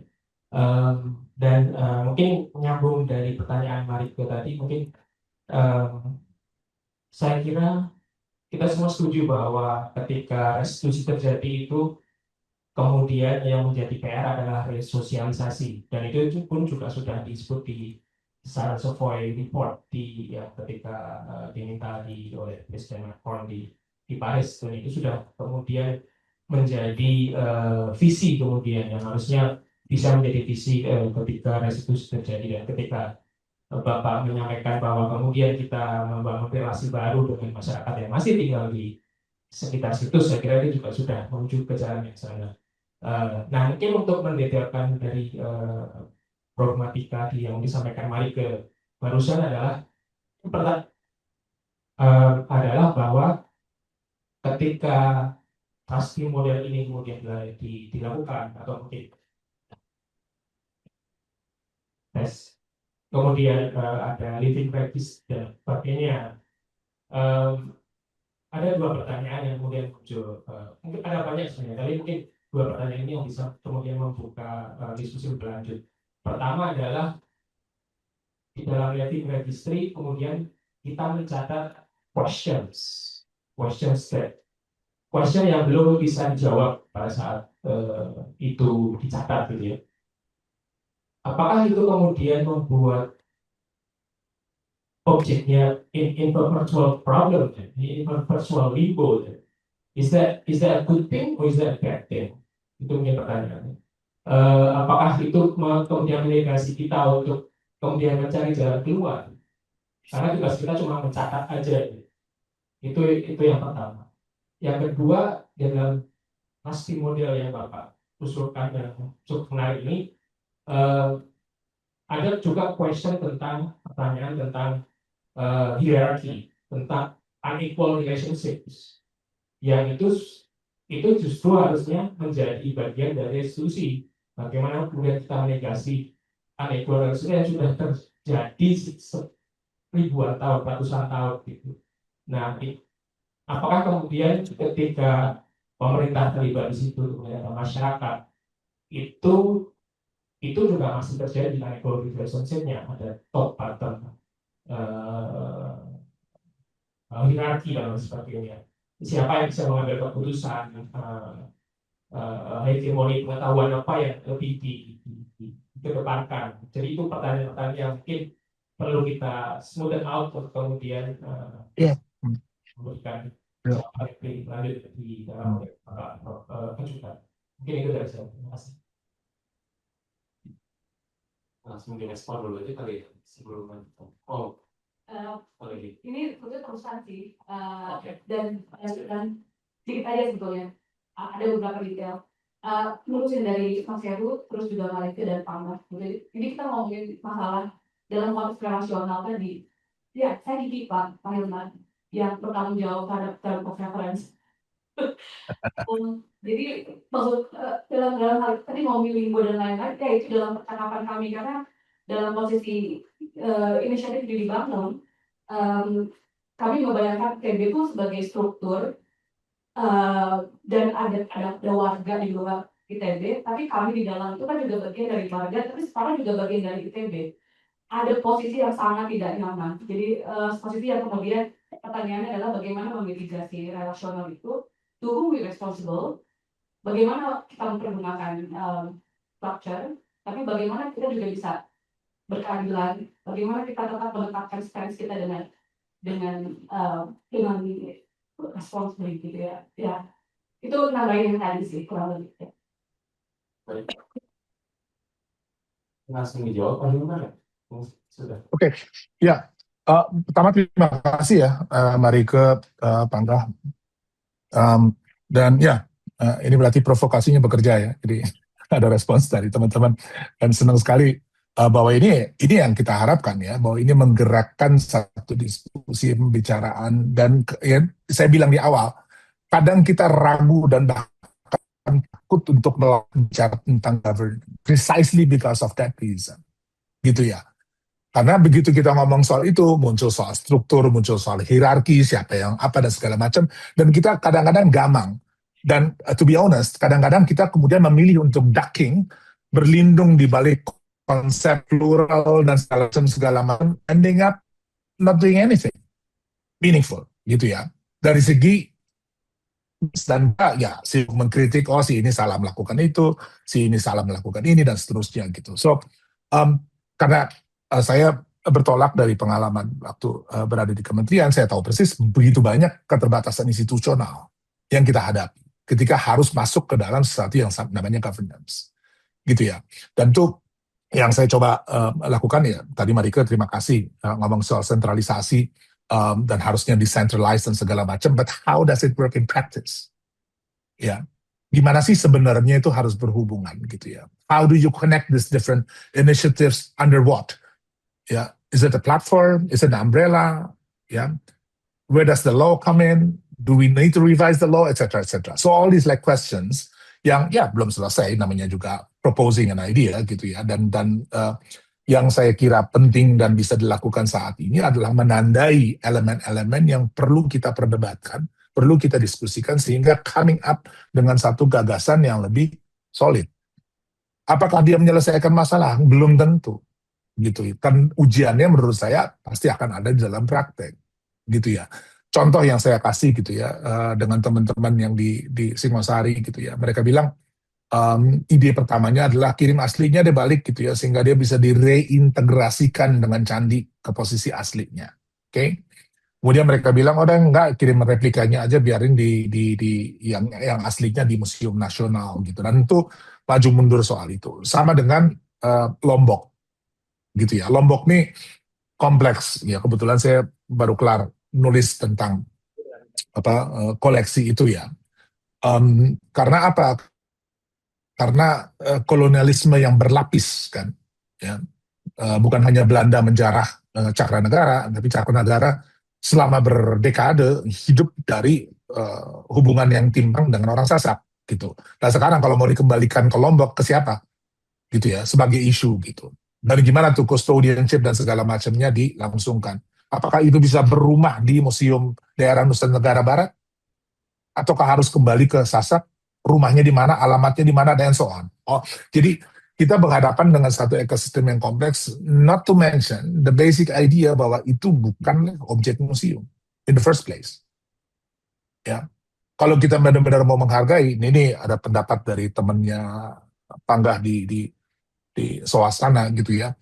Speaker 5: Dan mungkin menyambung dari pertanyaan Mariko tadi, mungkin saya kira kita semua setuju bahwa ketika restitusi terjadi itu kemudian yang menjadi PR adalah resosialisasi, dan itu pun juga sudah disebut di Savoy Report ketika diminta oleh Presiden Macron di Paris, dan itu sudah kemudian menjadi visi kemudian yang harusnya bisa menjadi visi ketika restitusi terjadi, dan ketika Bapak menyampaikan bahwa kemudian kita membangun relasi baru dengan masyarakat yang masih tinggal di sekitar situ, saya kira ini juga sudah menuju ke jalan yang sana. Nah, mungkin untuk mendetailkan dari problematika yang disampaikan Marike barusan adalah bahwa ketika trusting model ini kemudian dilakukan atau mungkin tes, kemudian ada living practice dan sebagainya, ada dua pertanyaan yang kemudian muncul. Mungkin ada banyak sebenarnya, tapi mungkin dua pertanyaan ini yang bisa kemudian membuka diskusi berlanjut. Pertama adalah di dalam living registry kemudian kita mencatat question yang belum bisa dijawab pada saat itu dicatat, gitu ya. Apakah itu kemudian membuat objeknya in virtual problem, in virtual limbo? Is that a good thing or is that a bad thing? Itu mungkin pertanyaannya. Apakah itu kemudian menegasi kita untuk kemudian mencari jalan keluar? Karena tugas kita cuma mencatat aja. Itu yang pertama. Yang kedua, dalam pasti model yang Bapak usulkan yang cukup menarik ini, ada juga pertanyaan tentang hierarchy, tentang unequal relationships, yang itu justru harusnya menjadi bagian dari restitusi. Bagaimana kemudian kita menegasi unequal relationship yang sudah terjadi ribuan tahun, ratusan tahun, gitu. Nah, apakah kemudian ketika pemerintah terlibat di situ, kemudian masyarakat, itu juga masih terjadi di unequal relationship-nya, ada top bottom hierarki dan lain sebagainya. Siapa yang bisa mengambil keputusan, hegemoni pengetahuan apa yang lebih dikedepankan. Jadi itu pertanyaan-pertanyaan yang mungkin perlu kita smoothen out untuk kemudian memberikan jawaban lebih lanjut di dalam kejutan. Mungkin itu dari saya. Terima kasih.
Speaker 1: Langsung direspon dulu aja kali ya sebelum
Speaker 4: ini sebetulnya terusan sih, dan sedikit aja sebetulnya ada beberapa detail. Menerusin dari Mas Heru, terus juga Malaysia dan Pamar. Jadi kita ngomongin masalah dalam konteks relasional tadi. Ya, saya di Pak Hilmar yang bertanggung jawab terhadap term of reference. Jadi maksud dalam hal tadi mau linggo dan lain-lain, ya itu dalam percakapan kami karena dalam posisi inisiatif dibangun, kami membayangkan TB itu sebagai struktur dan ada warga di luar ITB, tapi kami di dalam itu kan juga bagian dari warga, tapi sekarang juga bagian dari ITB. Ada posisi yang sangat tidak nyaman. Jadi posisi yang kemudian pertanyaannya adalah bagaimana memitigasi relasional itu, to whom we responsible, bagaimana kita mempergunakan structure, tapi bagaimana kita juga bisa berkeadilan, bagaimana kita tetap menetapkan stance kita dengan responsibly gitu ya. Ya, itu nambahin yang tadi sih kurang lebih. Ya.
Speaker 1: langsung dijawab apa gimana? Sudah.
Speaker 2: Oke, ya. Pertama terima kasih ya, Marike, Pangga. Dan ya, ini berarti provokasinya bekerja ya. Jadi ada respons dari teman-teman dan senang sekali bahwa ini yang kita harapkan ya, bahwa ini menggerakkan satu diskusi pembicaraan dan ya, saya bilang di awal, kadang kita ragu dan bahkan takut untuk bicara tentang governance precisely because of that reason, gitu ya. Karena begitu kita ngomong soal itu, muncul soal struktur, muncul soal hierarki, siapa yang apa dan segala macam, dan kita kadang-kadang gamang. Dan to be honest, kadang-kadang kita kemudian memilih untuk ducking, berlindung di balik konsep plural dan segala macam, ending up not doing anything meaningful, gitu ya. Dari segi dan ya, si mengkritik, oh si ini salah melakukan itu, si ini salah melakukan ini dan seterusnya gitu. So karena saya bertolak dari pengalaman waktu berada di kementerian, saya tahu persis begitu banyak keterbatasan institusional yang kita hadapi ketika harus masuk ke dalam sesuatu yang namanya governance, gitu ya. Dan itu yang saya coba lakukan ya. Tadi Marike terima kasih ngomong soal sentralisasi dan harusnya decentralized dan segala macam. But how does it work in practice? Ya, gimana sih sebenarnya itu harus berhubungan gitu ya? How do you connect these different initiatives under what? Yeah, is it a platform? Is it an umbrella? Yeah, where does the law come in? Do we need to revise the law, etc., etc. So all these like questions yang ya belum selesai, namanya juga proposing an idea gitu ya. Dan yang saya kira penting dan bisa dilakukan saat ini adalah menandai elemen-elemen yang perlu kita perdebatkan, perlu kita diskusikan sehingga coming up dengan satu gagasan yang lebih solid. Apakah dia menyelesaikan masalah? Belum tentu. Gitu kan, ujiannya menurut saya pasti akan ada di dalam praktek gitu ya. Contoh yang saya kasih gitu ya, dengan teman-teman yang di Singosari gitu ya, mereka bilang ide pertamanya adalah kirim aslinya dia balik gitu ya, sehingga dia bisa direintegrasikan dengan candi ke posisi aslinya. Oke. Kemudian mereka bilang udah enggak, kirim replikanya aja, biarin di yang aslinya di Museum Nasional gitu. Dan itu maju mundur soal itu. Sama dengan Lombok gitu ya. Lombok nih kompleks ya, kebetulan saya baru kelar nulis tentang koleksi itu ya. Karena apa? Karena kolonialisme yang berlapis kan ya. Bukan hanya Belanda menjarah Cakranagara, tapi Cakranagara selama berdekade hidup dari hubungan yang timpang dengan orang Sasak gitu. Nah sekarang kalau mau dikembalikan ke Lombok, ke siapa gitu ya, sebagai isu gitu. Dan gimana tuh custodianship dan segala macamnya dilangsungkan. Apakah itu bisa berumah di Museum Daerah Nusa Tenggara Barat? Ataukah harus kembali ke Sasak? Rumahnya di mana, alamatnya di mana, dan so on. Oh, jadi kita berhadapan dengan satu ekosistem yang kompleks, not to mention the basic idea bahwa itu bukan objek museum. in the first place. Ya, kalau kita benar-benar mau menghargai, ini ada pendapat dari temannya Panggah di suasana gitu ya.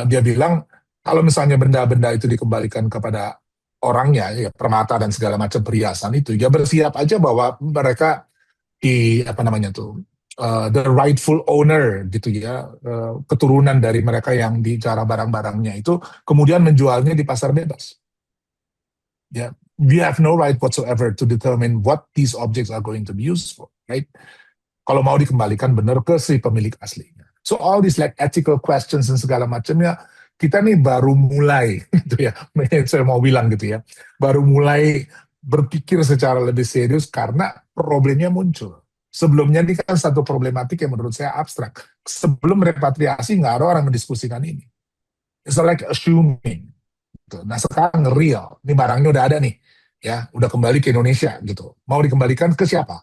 Speaker 2: Dia bilang kalau misalnya benda-benda itu dikembalikan kepada orangnya, ya permata dan segala macam perhiasan itu, ya bersiap aja bahwa mereka apa namanya tuh, the rightful owner gitu ya, keturunan dari mereka yang bicara barang-barangnya itu kemudian menjualnya di pasar bebas. Ya, we have no right whatsoever to determine what these objects are going to be used for, right? Kalau mau dikembalikan benar ke si pemilik aslinya. So all these like ethical questions dan segala macamnya, kita nih baru mulai gitu ya. Saya mau bilang gitu ya, baru mulai berpikir secara lebih serius karena problemnya muncul. Sebelumnya ini kan satu problematik yang menurut saya abstrak. Sebelum repatriasi nggak ada orang mendiskusikan ini. It's like assuming. Gitu. Nah sekarang real, ini barangnya udah ada nih, ya udah kembali ke Indonesia gitu. Mau dikembalikan ke siapa?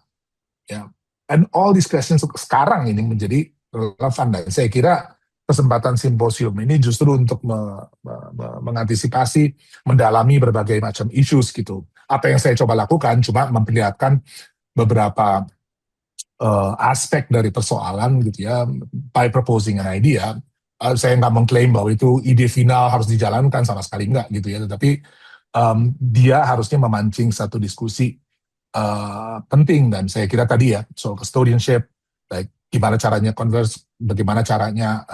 Speaker 2: Ya, and all these questions sekarang ini menjadi relevan dan saya kira kesempatan simposium ini justru untuk mengantisipasi, mendalami berbagai macam issues gitu. Apa yang saya coba lakukan cuma memperlihatkan beberapa aspek dari persoalan gitu ya, by proposing an idea. Saya nggak mengklaim bahwa itu ide final harus dijalankan, sama sekali nggak gitu ya, tetapi dia harusnya memancing satu diskusi penting dan saya kira tadi ya soal custodianship, like gimana caranya converse, bagaimana caranya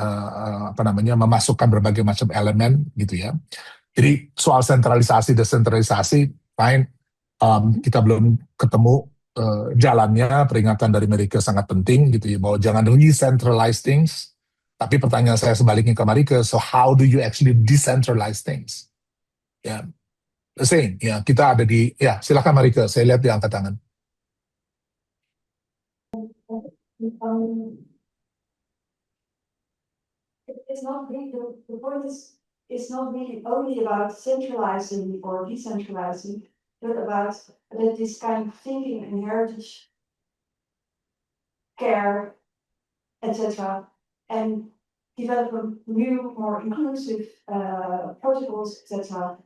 Speaker 2: apa namanya memasukkan berbagai macam elemen gitu ya. Jadi soal sentralisasi desentralisasi, fine, kita belum ketemu jalannya. Peringatan dari Marike sangat penting gitu ya, bahwa jangan re-centralize things. Tapi pertanyaan saya sebaliknya ke Marike, so how do you actually decentralize things? Ya, the same. Ya, kita ada di, ya silakan Marike, saya lihat di angkat tangan.
Speaker 4: It's not really, the point is, it's not really only about centralizing or decentralizing, but about that this kind of thinking and heritage care, etc., and develop a new, more inclusive protocols, etc.,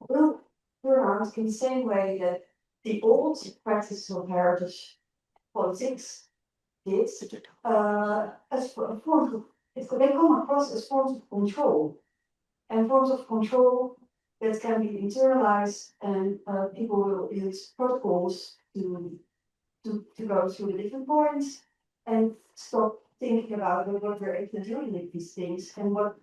Speaker 4: will turn out in the same way that the old practices of heritage politics did, as a form of, they come across as forms of control, and forms of control that can be internalized, and people will use protocols to go through the different points and stop thinking about what we're actually doing with these things and what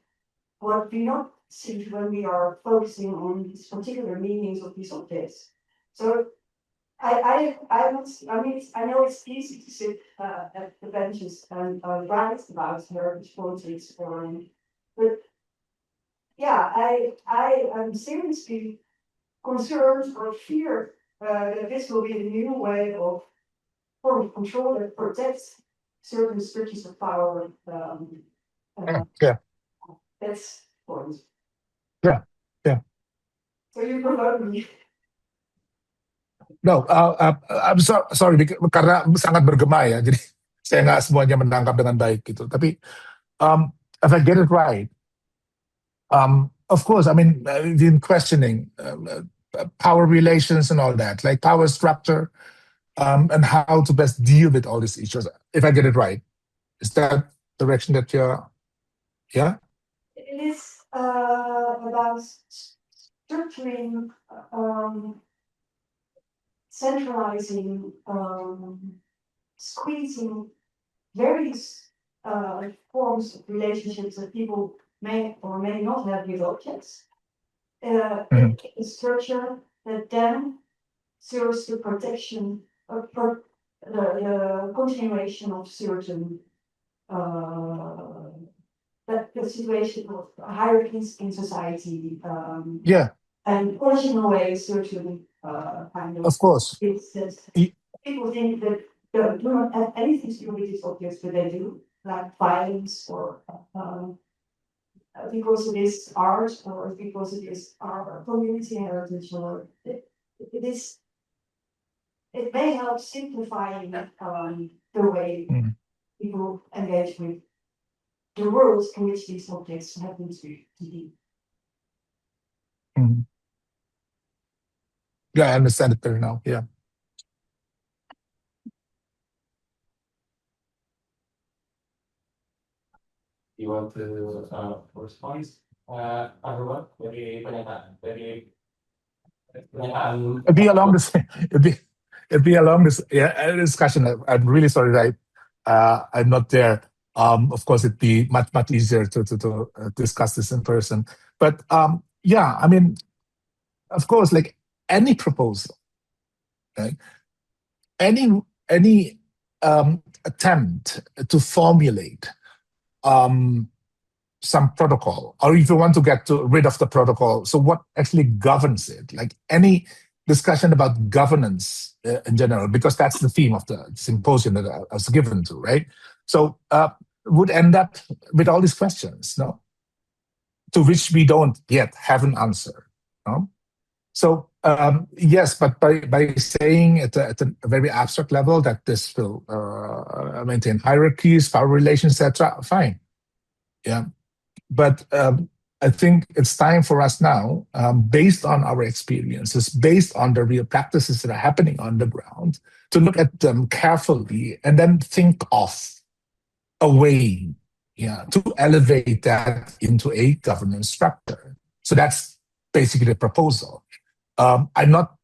Speaker 4: we not see when we are focusing on these particular meanings of these objects. So I mean, I know it's easy to sit at the benches and write about heritage politics, but yeah, I am seriously concerned or fear that this will be a new way of form of control that protects certain structures of power.
Speaker 2: Yeah.
Speaker 4: That's point.
Speaker 2: Yeah.
Speaker 4: So you promote me.
Speaker 2: No, I'm sorry karena sangat bergema ya, jadi saya nggak semuanya menangkap dengan baik gitu. Tapi if I get it right, of course, I mean, in questioning power relations and all that, like power structure, and how to best deal with all these issues. If I get it right, is that the direction that you're? Yeah.
Speaker 4: It is about structuring, centralizing, squeezing various forms of relationships that people may or may not have with objects. A structure that then serves the protection of the continuation of certain the situation of hierarchies in society. And polishing away certain kind of
Speaker 2: course.
Speaker 4: People think that they do not have anything to do with these objects, but they do, like violence or because it is art or because it is our community heritage, or it may help simplifying the way people engage with the world in which these objects happen to be.
Speaker 2: Yeah, I understand it better now. Yeah.
Speaker 5: You want to respond? Arwan, dari pernyataan
Speaker 2: It'd be along this. It'd be along this. Yeah, discussion. I'm really sorry that I'm not there. Of course, it'd be much easier to discuss this in person. But yeah, I mean, of course, like any proposal, right? Any attempt to formulate some protocol, or if you want to get rid of the protocol, so what actually governs it? Like any discussion about governance in general, because that's the theme of the symposium that I was given to, right? So would end up with all these questions, no? To which we don't yet have an answer, no? So yes, but by saying at a very abstract level that this will maintain hierarchies, power relations, etc., fine, yeah. But I think it's time for us now, based on our experiences, based on the real practices that are happening on the ground, to look at them carefully and then think of a way, yeah, to elevate that into a governance structure. So that's basically the proposal. I'm not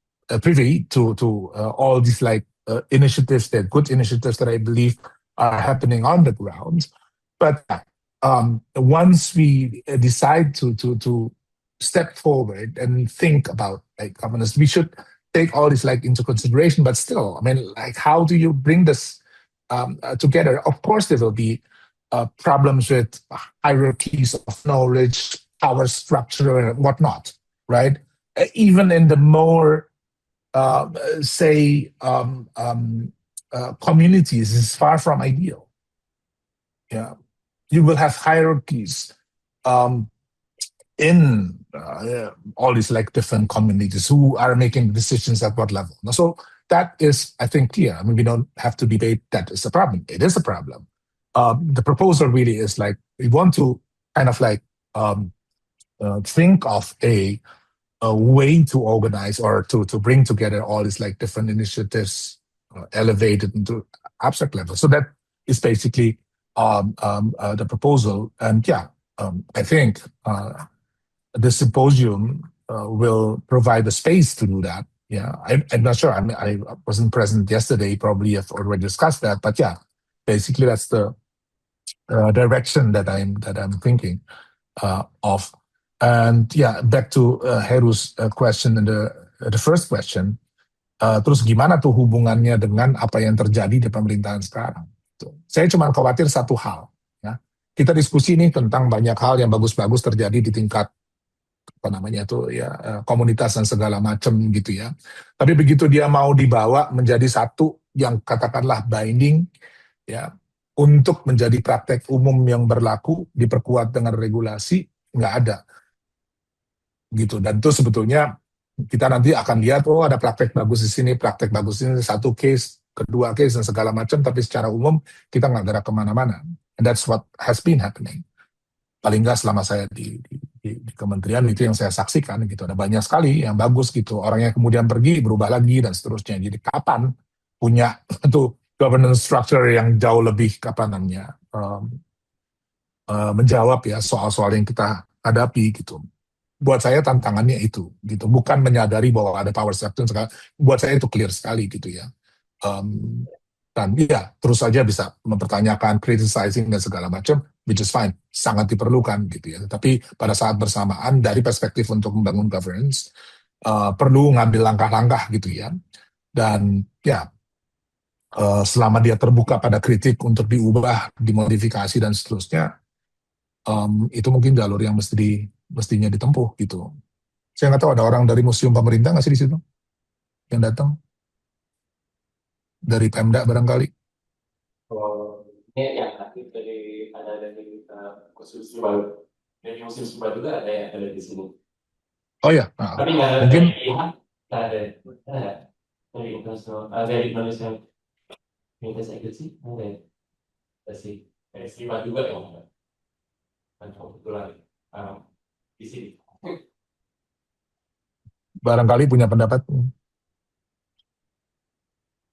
Speaker 2: privy to all these initiatives, they're good initiatives that I believe are happening on the ground. But once we decide to step forward and think about governance, we should take all this into consideration. But still, I mean, how do you bring this together? Of course, there will be problems with hierarchies of knowledge, power structure, and whatnot, right? Even in the more, communities, is far from ideal. Yeah, you will have hierarchies in all these different communities who are making decisions at what level. So that is, I think, clear. I mean, we don't have to debate that is a problem. It is a problem. The proposal really is we want to kind of think of a way to organize or to bring together all these different initiatives elevated into abstract level. So that is basically the proposal. And yeah, I think the symposium will provide the space to do that. Yeah, I'm not sure. I mean, I wasn't present yesterday. Probably have already discussed that. But yeah, basically that's the direction that I'm thinking of. And yeah, back to Heru's question in the first question. Terus gimana tuh hubungannya dengan apa yang terjadi di pemerintahan sekarang? Saya cuma khawatir satu hal. Ya. Kita diskusi nih tentang banyak hal yang bagus-bagus terjadi di tingkat komunitas dan segala macam gitu ya. Tapi begitu dia mau dibawa menjadi satu yang katakanlah binding, ya, untuk menjadi praktek umum yang berlaku, diperkuat dengan regulasi, nggak ada. Gitu. Dan itu sebetulnya kita nanti akan lihat, oh ada praktek bagus di sini, praktek bagus di sini, satu case, kedua case, dan segala macam, tapi secara umum kita nggak gerak kemana-mana. And that's what has been happening. Paling nggak selama saya di kementerian itu yang saya saksikan gitu. Ada banyak sekali yang bagus gitu. Orang yang kemudian pergi, berubah lagi, dan seterusnya. Jadi kapan punya itu governance structure yang jauh lebih menjawab ya soal-soal yang kita hadapi gitu. Buat saya tantangannya itu gitu, bukan menyadari bahwa ada power structure. Buat saya itu clear sekali gitu ya. Dan ya terus saja bisa mempertanyakan, criticizing dan segala macam, which is fine, sangat diperlukan gitu ya. Tapi pada saat bersamaan dari perspektif untuk membangun governance, perlu ngambil langkah-langkah gitu ya. Dan ya selama dia terbuka pada kritik untuk diubah, dimodifikasi dan seterusnya, itu mungkin jalur yang mestinya ditempuh gitu. Saya nggak tahu ada orang dari museum pemerintah nggak sih di situ yang datang dari Pemda barangkali.
Speaker 5: Oh, ini yang aktif dari khusus dari museum Baduga ada di sini.
Speaker 2: Oh ya,
Speaker 5: Tapi nggak ada
Speaker 2: mungkin
Speaker 5: ada dari internasional, dari Indonesia. Minta saya ikut sih, ada sih dari Sri Baduga ya. Kebetulan di sini.
Speaker 2: barangkali punya pendapat.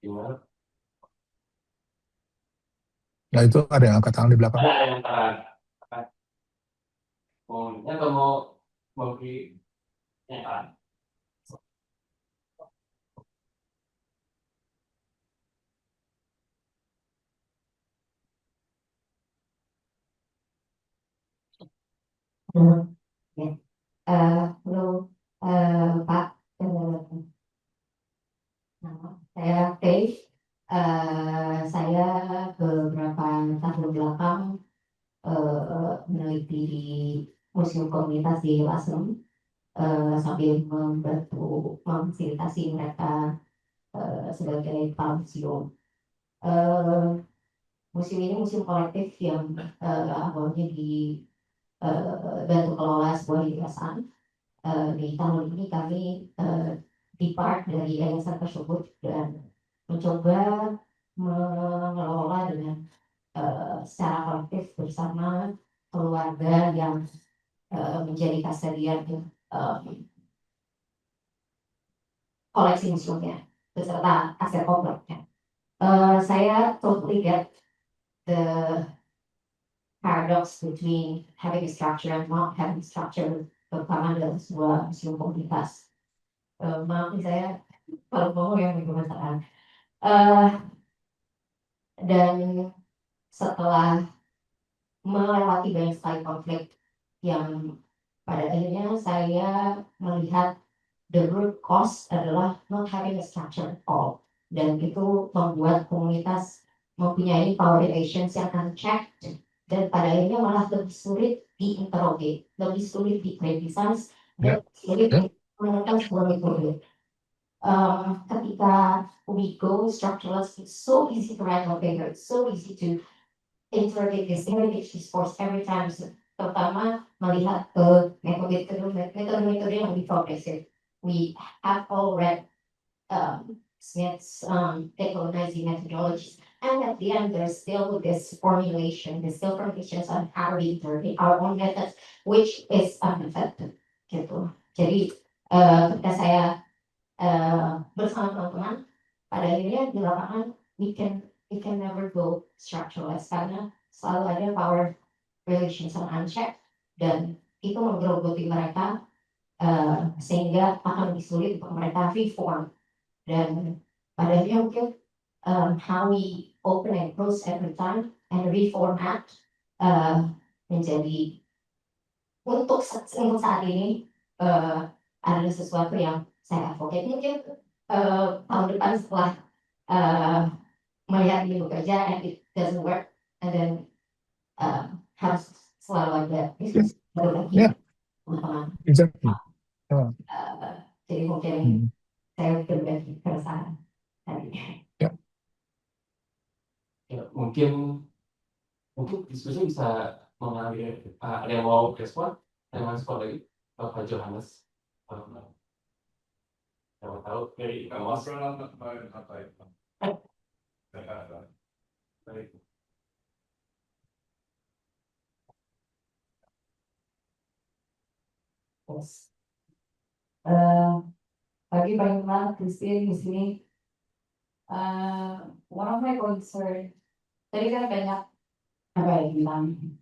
Speaker 1: Gimana?
Speaker 2: Nah itu ada yang angkat tangan di belakang.
Speaker 1: Ada yang terang. Mau atau mau di yang
Speaker 6: Ya. Halo, Pak. Nama saya Faith. Saya beberapa tahun belakang meneliti di Museum Komunitas di Lasem sambil membantu memfasilitasi mereka sebagai museum. Museum ini museum kolektif yang awalnya dibantu kelola sebuah yayasan. Di tahun ini kami depart dari yayasan tersebut dan mencoba mengelola dengan secara kolektif bersama keluarga yang menjadi kastodian koleksi museumnya beserta aset kompleknya. Saya totally get the paradox between having a structure and not having structure, terutama dalam sebuah museum komunitas. Maaf nih saya kalau ngomong yang bermasalah. Dan setelah melewati banyak sekali konflik yang pada akhirnya saya melihat the root cause adalah not having a structure at all, dan itu membuat komunitas mempunyai power relations yang unchecked dan pada akhirnya malah lebih sulit diinterogate, lebih sulit dikritisize, dan sulit menemukan sebuah metode. Ketika we go structuralist, it's so easy to write on paper, it's so easy to interrogate this heritage discourse every time, terutama melihat ke metode-metode yang lebih progresif. We have all read Smith's decolonizing methodologies, and at the end there's still this formulation, there's still formulations on how we interpret our own methods, which is uneffective, gitu. Jadi ketika saya bersama teman-teman, pada akhirnya di lapangan we can never go structuralist karena selalu ada power relations yang unchecked dan itu menggerogoti mereka sehingga akan lebih sulit untuk mereka reform. Dan pada akhirnya mungkin how we open and close every time and reformat menjadi untuk saat ini adalah sesuatu yang saya advocate. Mungkin tahun depan setelah melihat ini bekerja and it doesn't work, and then harus selalu ada diskusi baru lagi teman-teman.
Speaker 2: Exactly.
Speaker 6: Jadi mungkin saya berbagi keresahan tadi.
Speaker 1: Ya, mungkin diskusi bisa mengambil ada yang mau respon, ada yang mau respon lagi, Pak Johannes. Siapa tahu dari
Speaker 4: Yes. Pagi Pak Hilmar, Christine di sini. One of my concern, tadi kan banyak apa ya bilang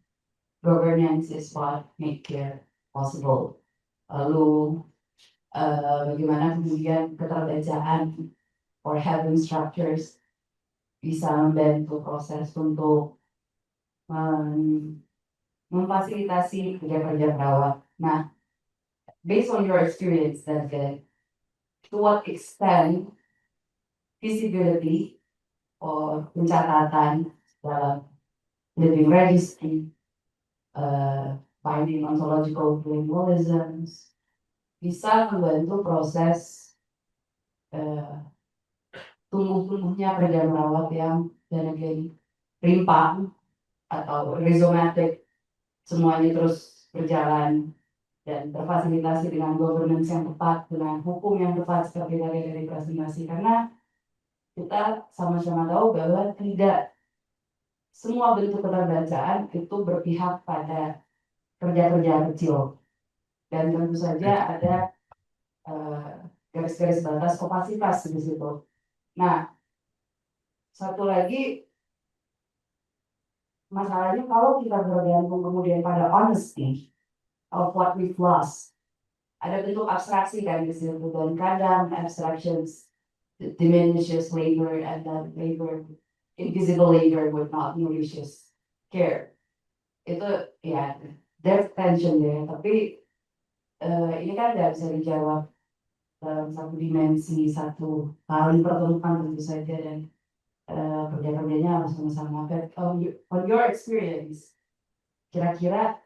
Speaker 4: governance is what make it possible. Lalu bagaimana kemudian keterbacaan or having structures bisa membantu proses untuk memfasilitasi kerja-kerja perawat. Nah, based on your experience, then to what extent visibility or pencatatan dalam living registry, finding ontological minimalisms bisa membantu proses tumbuh-tumbuhnya kerja merawat yang dan again rimpang atau rhizomatic, semuanya terus berjalan dan terfasilitasi dengan governance yang tepat, dengan hukum yang tepat seperti dari presentasi, karena kita sama-sama tahu bahwa tidak semua bentuk keterbacaan itu berpihak pada kerja-kerja kecil, dan tentu saja ada garis-garis batas kapasitas di situ. Nah, satu lagi masalahnya kalau kita bergantung kemudian pada honesty of what we've lost, ada bentuk abstraksi kan di situ, dan kadang abstractions diminishes labor, and then labor, invisible labor would not nourishes care. Itu ya, there's tension ya, tapi ini kan nggak bisa dijawab dalam satu dimensi, satu kali pertemuan tentu saja, dan kerja-kerjanya harus sama-sama. But on your experience, kira-kira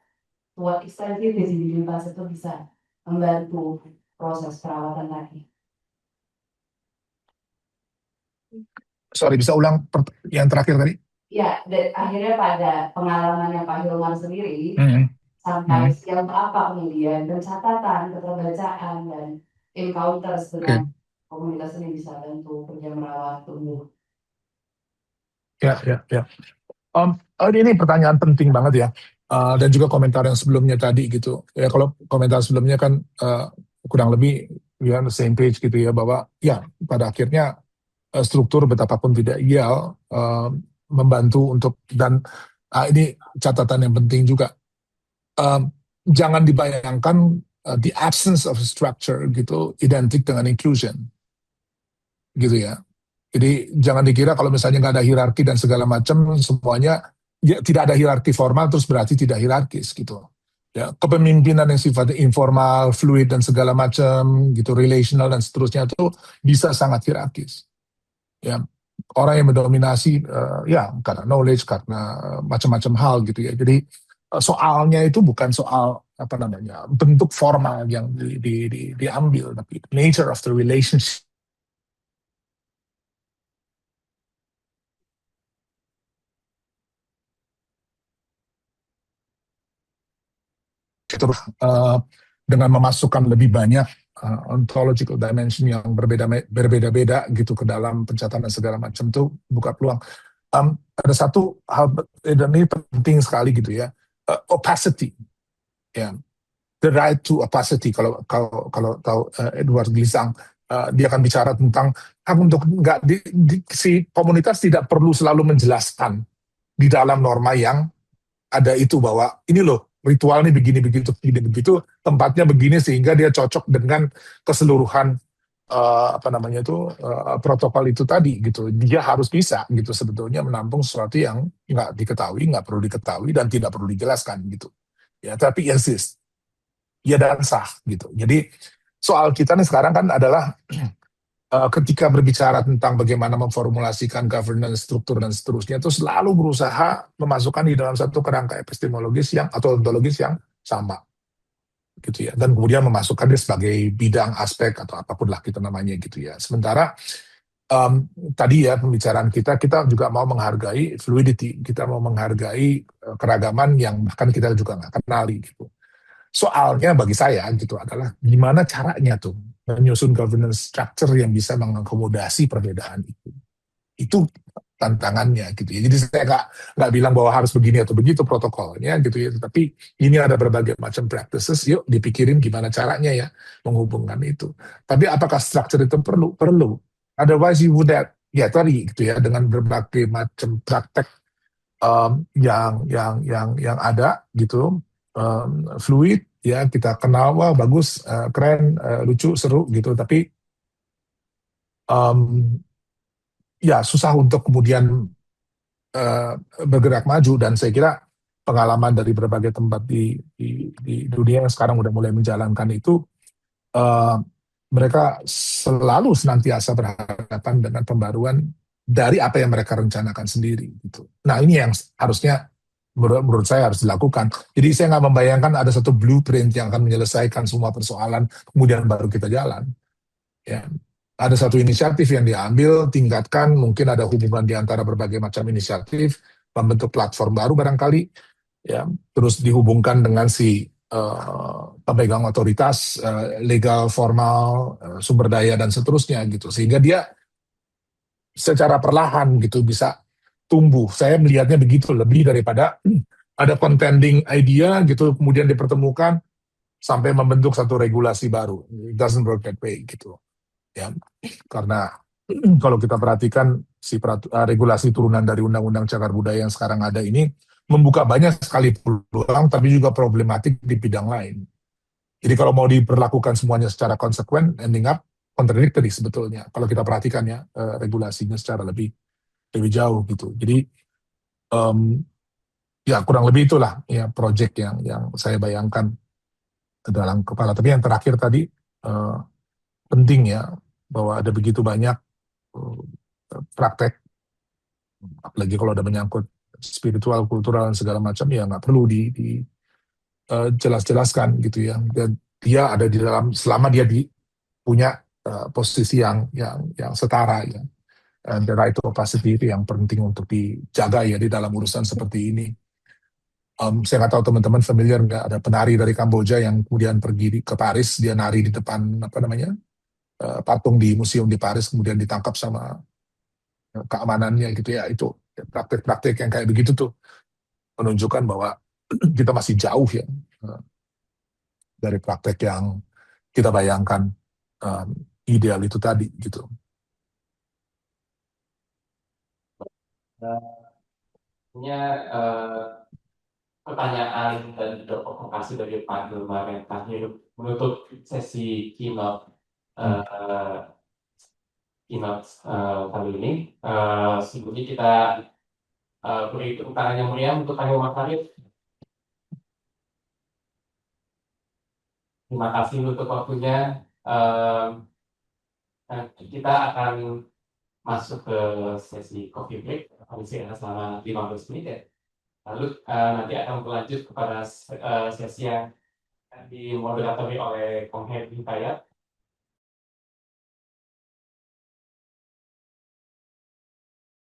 Speaker 4: to what extent visibilitas itu bisa membantu proses perawatan tadi?
Speaker 2: Sorry, bisa ulang yang terakhir tadi?
Speaker 4: Ya, akhirnya pada pengalamannya Pak Hilmar sendiri, sampai sejauh apa kemudian pencatatan, keterbacaan, dan encounters dengan komunitas ini bisa bantu kerja merawat tumbuh.
Speaker 2: Ya. Ini pertanyaan penting banget ya, dan juga komentar yang sebelumnya tadi gitu. Ya kalau komentar sebelumnya kan kurang lebih we on the same page gitu ya, bahwa ya pada akhirnya struktur betapapun tidak ideal membantu untuk, dan ini catatan yang penting juga, jangan dibayangkan the absence of structure gitu identik dengan inclusion gitu ya. Jadi jangan dikira kalau misalnya nggak ada hierarki dan segala macam semuanya ya, tidak ada hierarki formal terus berarti tidak hierarkis gitu. Ya, kepemimpinan yang sifatnya informal, fluid dan segala macam gitu, relational dan seterusnya itu bisa sangat hierarkis. Ya, orang yang mendominasi ya karena knowledge, karena macam-macam hal gitu ya. Jadi soalnya itu bukan soal apa namanya bentuk formal yang diambil, tapi nature of the relationship. Dengan memasukkan lebih banyak ontological dimension yang berbeda-beda gitu ke dalam pencatatan segala macam itu buka peluang. Ada satu hal dan ini penting sekali gitu ya, opacity, ya, the right to opacity. Kalau tahu Edward Glisang, dia akan bicara tentang hak untuk nggak si komunitas tidak perlu selalu menjelaskan di dalam norma yang ada itu bahwa ini loh ritualnya begini begitu, tempatnya begini sehingga dia cocok dengan keseluruhan protokol itu tadi gitu. Dia harus bisa gitu sebetulnya menampung sesuatu yang nggak diketahui, nggak perlu diketahui dan tidak perlu dijelaskan gitu. Ya, tapi exist. Ya dan sah gitu. Jadi soal kita nih sekarang kan adalah ketika berbicara tentang bagaimana memformulasikan governance, struktur dan seterusnya itu selalu berusaha memasukkan di dalam satu kerangka epistemologis yang atau ontologis yang sama gitu ya, dan kemudian memasukkannya sebagai bidang, aspek atau apapun lah kita namanya gitu ya. Sementara tadi ya pembicaraan kita juga mau menghargai fluidity, kita mau menghargai keragaman yang bahkan kita juga nggak kenali gitu. Soalnya bagi saya gitu adalah gimana caranya tuh menyusun governance structure yang bisa mengakomodasi perbedaan itu. Itu tantangannya gitu ya. Jadi saya nggak bilang bahwa harus begini atau begitu protokolnya gitu ya. Tapi ini ada berbagai macam practices. Yuk dipikirin gimana caranya ya menghubungkan itu. Tapi apakah structure itu perlu? Perlu. Otherwise you would have, ya tadi gitu ya, dengan berbagai macam praktek yang ada gitu, fluid ya, kita kenal wah bagus, keren, lucu, seru gitu, tapi ya susah untuk kemudian bergerak maju. Dan saya kira pengalaman dari berbagai tempat di dunia yang sekarang udah mulai menjalankan itu, mereka selalu senantiasa berhadapan dengan pembaruan dari apa yang mereka rencanakan sendiri gitu. Nah ini yang harusnya menurut saya harus dilakukan. Jadi saya nggak membayangkan ada satu blueprint yang akan menyelesaikan semua persoalan kemudian baru kita jalan. Ya, ada satu inisiatif yang diambil, tingkatkan, mungkin ada hubungan di antara berbagai macam inisiatif, membentuk platform baru barangkali, ya, terus dihubungkan dengan si pemegang otoritas, legal, formal, sumber daya dan seterusnya gitu, sehingga dia secara perlahan gitu bisa tumbuh. Saya melihatnya begitu, lebih daripada ada contending idea gitu kemudian dipertemukan sampai membentuk satu regulasi baru. It doesn't work that way gitu. Ya, karena kalau kita perhatikan regulasi turunan dari Undang-Undang Cagar Budaya yang sekarang ada ini membuka banyak sekali peluang, tapi juga problematik di bidang lain. Jadi kalau mau diperlakukan semuanya secara konsekuen, ending up contradictory sebetulnya. Kalau kita perhatikan ya regulasinya secara lebih jauh gitu. Jadi ya kurang lebih itulah ya project yang saya bayangkan dalam kepala. Tapi yang terakhir tadi penting ya bahwa ada begitu banyak praktek, apalagi kalau ada menyangkut spiritual, kultural dan segala macam ya nggak perlu jelas-jelaskan gitu ya. Dan dia ada di dalam selama dia punya posisi yang setara ya. And the right to opacity itu yang penting untuk dijaga ya di dalam urusan seperti ini. Saya nggak tahu teman-teman familiar nggak, ada penari dari Kamboja yang kemudian pergi ke Paris, dia nari di depan patung di museum di Paris, kemudian ditangkap sama keamanannya gitu ya. Itu praktek-praktek yang kayak begitu tuh menunjukkan bahwa kita masih jauh ya dari praktek yang kita bayangkan ideal itu tadi gitu.
Speaker 5: Punya pertanyaan dan juga provokasi dari Pak Hilmar yang terakhir menutup sesi keynote kali ini. Sebelumnya kita beri tepuk tangan yang meriah untuk Pak Hilmar Farid. Terima kasih untuk waktunya. Kita akan masuk ke sesi coffee break. Selama 15 menit ya. Lalu nanti akan berlanjut kepada sesi yang dimoderatori oleh Kong Hedi Hidayat.